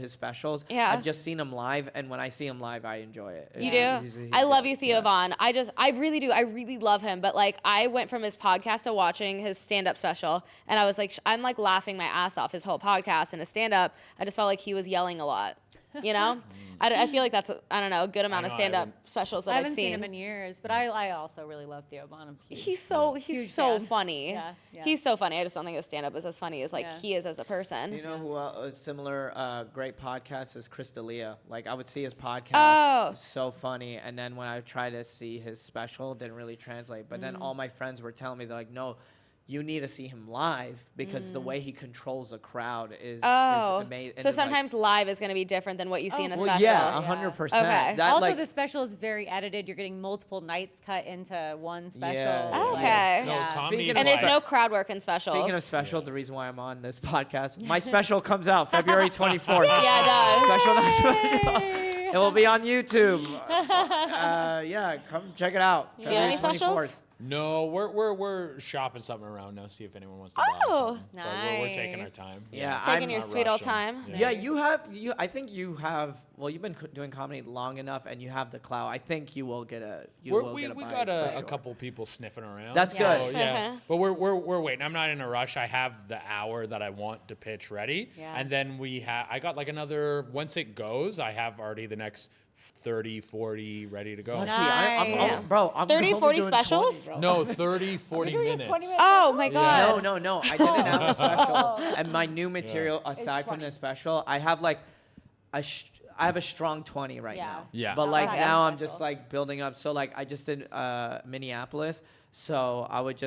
specials. Yeah. I've just seen him live, and when I see him live, I enjoy it. You He's do? I love good. you, Theo Von. I really do. I really love him. But like, I went from his podcast to watching his stand-up special, and I was like, I'm like laughing my ass off his whole podcast and his stand-up. I just felt like he was yelling a lot. You know? I feel like that's, a good amount of stand-up specials that I I've haven't seen. seen him in years, but I also really love Theo Von. I'm huge. He's so fan. funny. Yeah. He's so funny. I just don't think his stand-up is as funny as like Yeah. he is as a person. You know who a similar great podcast is Chris D'Elia. Like I would see his podcast, Oh. so funny, and then when I tried to see his special, it didn't really translate. But then all my friends were telling me, they're like, no, you need to see him live because the way he controls a crowd is Oh, amazing. so sometimes live is going to be different than what you see in a well, special. yeah, 100%. Okay. That, Also, like, the special is very edited. You're getting multiple nights cut into one special. Yeah. Okay. No, Yeah. comedy's Speaking And of there's no crowd work in specials. speaking of special, the reason why I'm on this podcast, my special comes out February 24th. Yeah, it does. Special night special. It will be on YouTube. Yeah, come check it out. Do you have any specials? No, we're shopping something around now. See if anyone wants to buy Oh, something. But we're taking our nice. time. Yeah, Taking I'm your not sweet old rushing. time. Yeah, I think you have. Well, you've been doing comedy long enough, and you have the clout. I think you will get a. We bite got for a sure. couple people sniffing around. That's Yeah. good. So, yeah, Okay. but we're waiting. I'm not in a rush. I have the hour that I want to pitch ready, Yeah. and then I got like another. Once it goes, I have already the next 30, 40 ready to go. Lucky. Nice. Bro, I'm 30, only 40 doing specials? 20, bro. No, 30, 40 minutes. Oh my god. No. I didn't have a special. And my new material, aside from 20. the special, I have like I have a strong 20 right Yeah. now. Yeah. But like Okay. now I'm Special. just like building up. So like I just did Minneapolis. So I would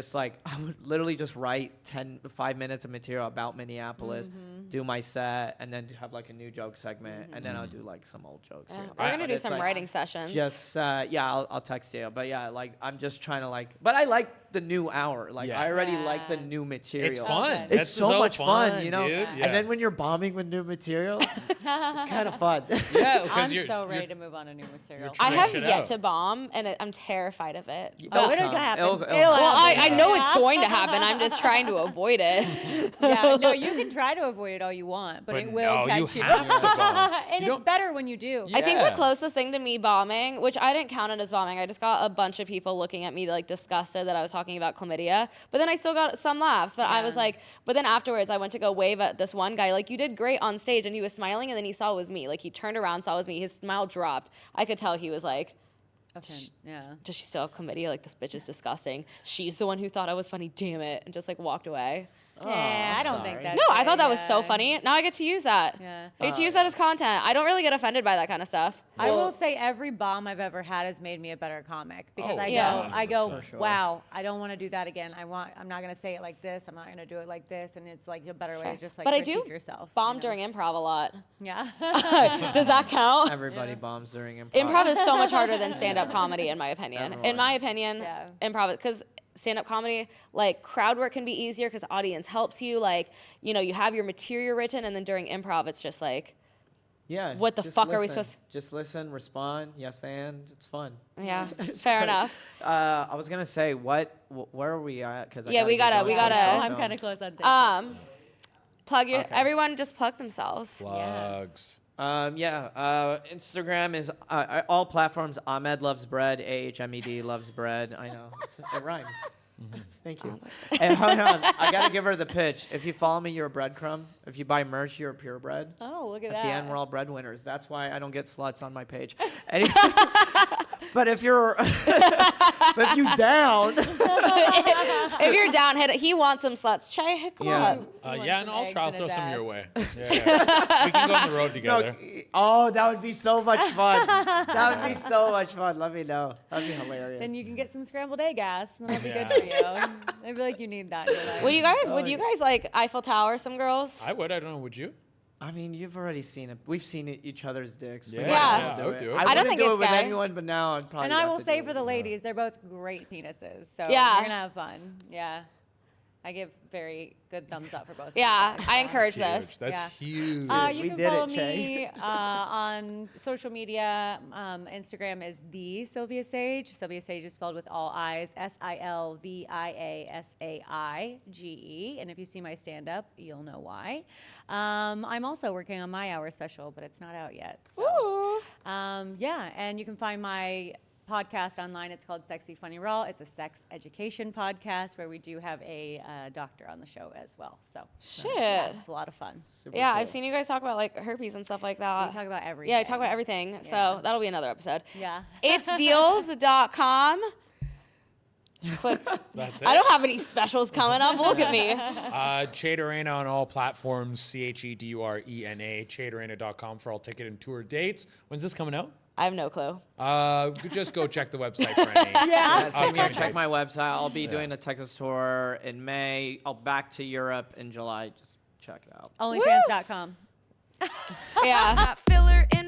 literally just write 5 minutes of material about Minneapolis, do my set, and then have like a new joke segment, and then I'll do like some old jokes. Yeah. here. We're gonna But do it's, some like, writing sessions. Just I'll text you. But yeah, like I'm just trying to like. But I like the new hour. Like Yeah. I already Yeah. like the new material. It's fun. Okay. It's That's so much fun, you know. dude. Yeah. And then when you're bombing with new material, it's kind of fun. yeah, I'm because you're so ready to move on to new material. trying I to have shit yet out. to bomb, and I'm terrified of it. Oh, It'll it'll come. happen. It'll It'll Well, I happen. know it's going to happen. I'm just trying to avoid it. Yeah, no, you can try to avoid it all you want, but But it will no, you catch you. have to bomb. And You it's don't- better when you do. I think the Yeah. closest thing to me bombing, which I didn't count it as bombing, I just got a bunch of people looking at me like disgusted that I was talking about chlamydia. But then I still got some laughs. But I was Yeah. like, but then afterwards I went to go wave at this one guy, like, you did great on stage, and he was smiling, and then he saw it was me. Like, he turned around, saw it was me. His smile dropped. I could tell he was like, Yeah. does she still have chlamydia? Like, this bitch is disgusting. She's the one who thought I was funny. Damn it. And just like walked away. Yeah, I'm I don't think sorry. that. No, I thought that was so funny. Now I get to use that. Yeah. I get to use that as content. I don't really get offended by that kind of stuff. I will Well- say every bomb I've ever had has made me a better comic because Oh, yeah. I go, 100%. For sure. wow, I don't want to do that again. I'm not gonna say it like this. I'm not gonna do it like this, and it's like a better way to just like But I critique do yourself. bomb you know? during improv a lot. Yeah. Does that count? Everybody bombs during improv. Improv is so much harder than stand-up comedy, in my opinion. In my opinion, Yeah. improv, because stand-up comedy, like, crowd work can be easier because the audience helps you. Like, you know, you have your material written, and then during improv, it's just like, Yeah. What the just fuck are we listen. supposed- Just listen, respond, yes, and it's fun. yeah, It's fair fun. enough. I was gonna say where are we at? Because Yeah, we gotta- Oh, I'm kind of close on tape. Plug your, Okay. everyone just plug themselves. Plugs. Instagram is all platforms. Ahmed loves bread. AHMED loves bread. I know it rhymes. Thank you. Hey, hold on. I gotta give her the pitch. If you follow me, you're a breadcrumb. If you buy merch, you're a purebred. Oh, look at At that. the end, we're all breadwinners. That's why I don't get sluts on my page. Anyway, but if you're, but if you down, If you're down, hit it. He wants some sluts. Che, come Yeah. on. wants Yeah, and some I'll eggs try. I'll in throw his some your ass. way. Yeah. We can go on the road no, together. oh, that would be so much fun. That would be so much fun. Let me know. That'd be hilarious. Then you can get some scrambled egg gas, and that'll be Yeah. good for you. I feel like you need that in your life. Would you guys like Eiffel Tower some girls? I would. I don't know. Would you? I mean, you've already seen it. We've seen each other's dicks. We Yeah, might yeah, as well I would do it. I I don't wouldn't think do it's it with gay. anyone, but now I'd probably. And I have will to say do for it. the ladies, they're both great penises, so Yeah. you're gonna have fun. Yeah, I give very good thumbs up for both. of Yeah, you guys. I encourage That's this. huge. That's Yeah. huge. You We can did it, follow Che. me on social media. Instagram is the Silvia Saige. Silvia Saige is spelled with all I's. SILVIASAIGE. And if you see my stand-up, you'll know why. I'm also working on my hour special, but it's not out yet. So. Ooh. Yeah, and you can find my podcast online. It's called Sexy Funny Raw. It's a sex education podcast where we do have a doctor on the show as well. So Shit. yeah, it's a lot lot of fun. Super Yeah, cool. I've seen you guys talk about like herpes and stuff like that. We talk about everything. Yeah, I talk about everything. So Yeah. that'll be another episode. Yeah. It's deals.com. Quick. That's it. I don't have any specials coming up. Look at me. Durena on all platforms. CHEDURENA. CheDurena.com for all ticket and tour dates. When's this coming out? I have no clue. Just go check the website for any. Yeah, same here. Okay, Check great. my website. I'll be doing a Texas tour in May. I'll back to Europe in July. Just check it out. Onlyfans.com. Yeah. Filler in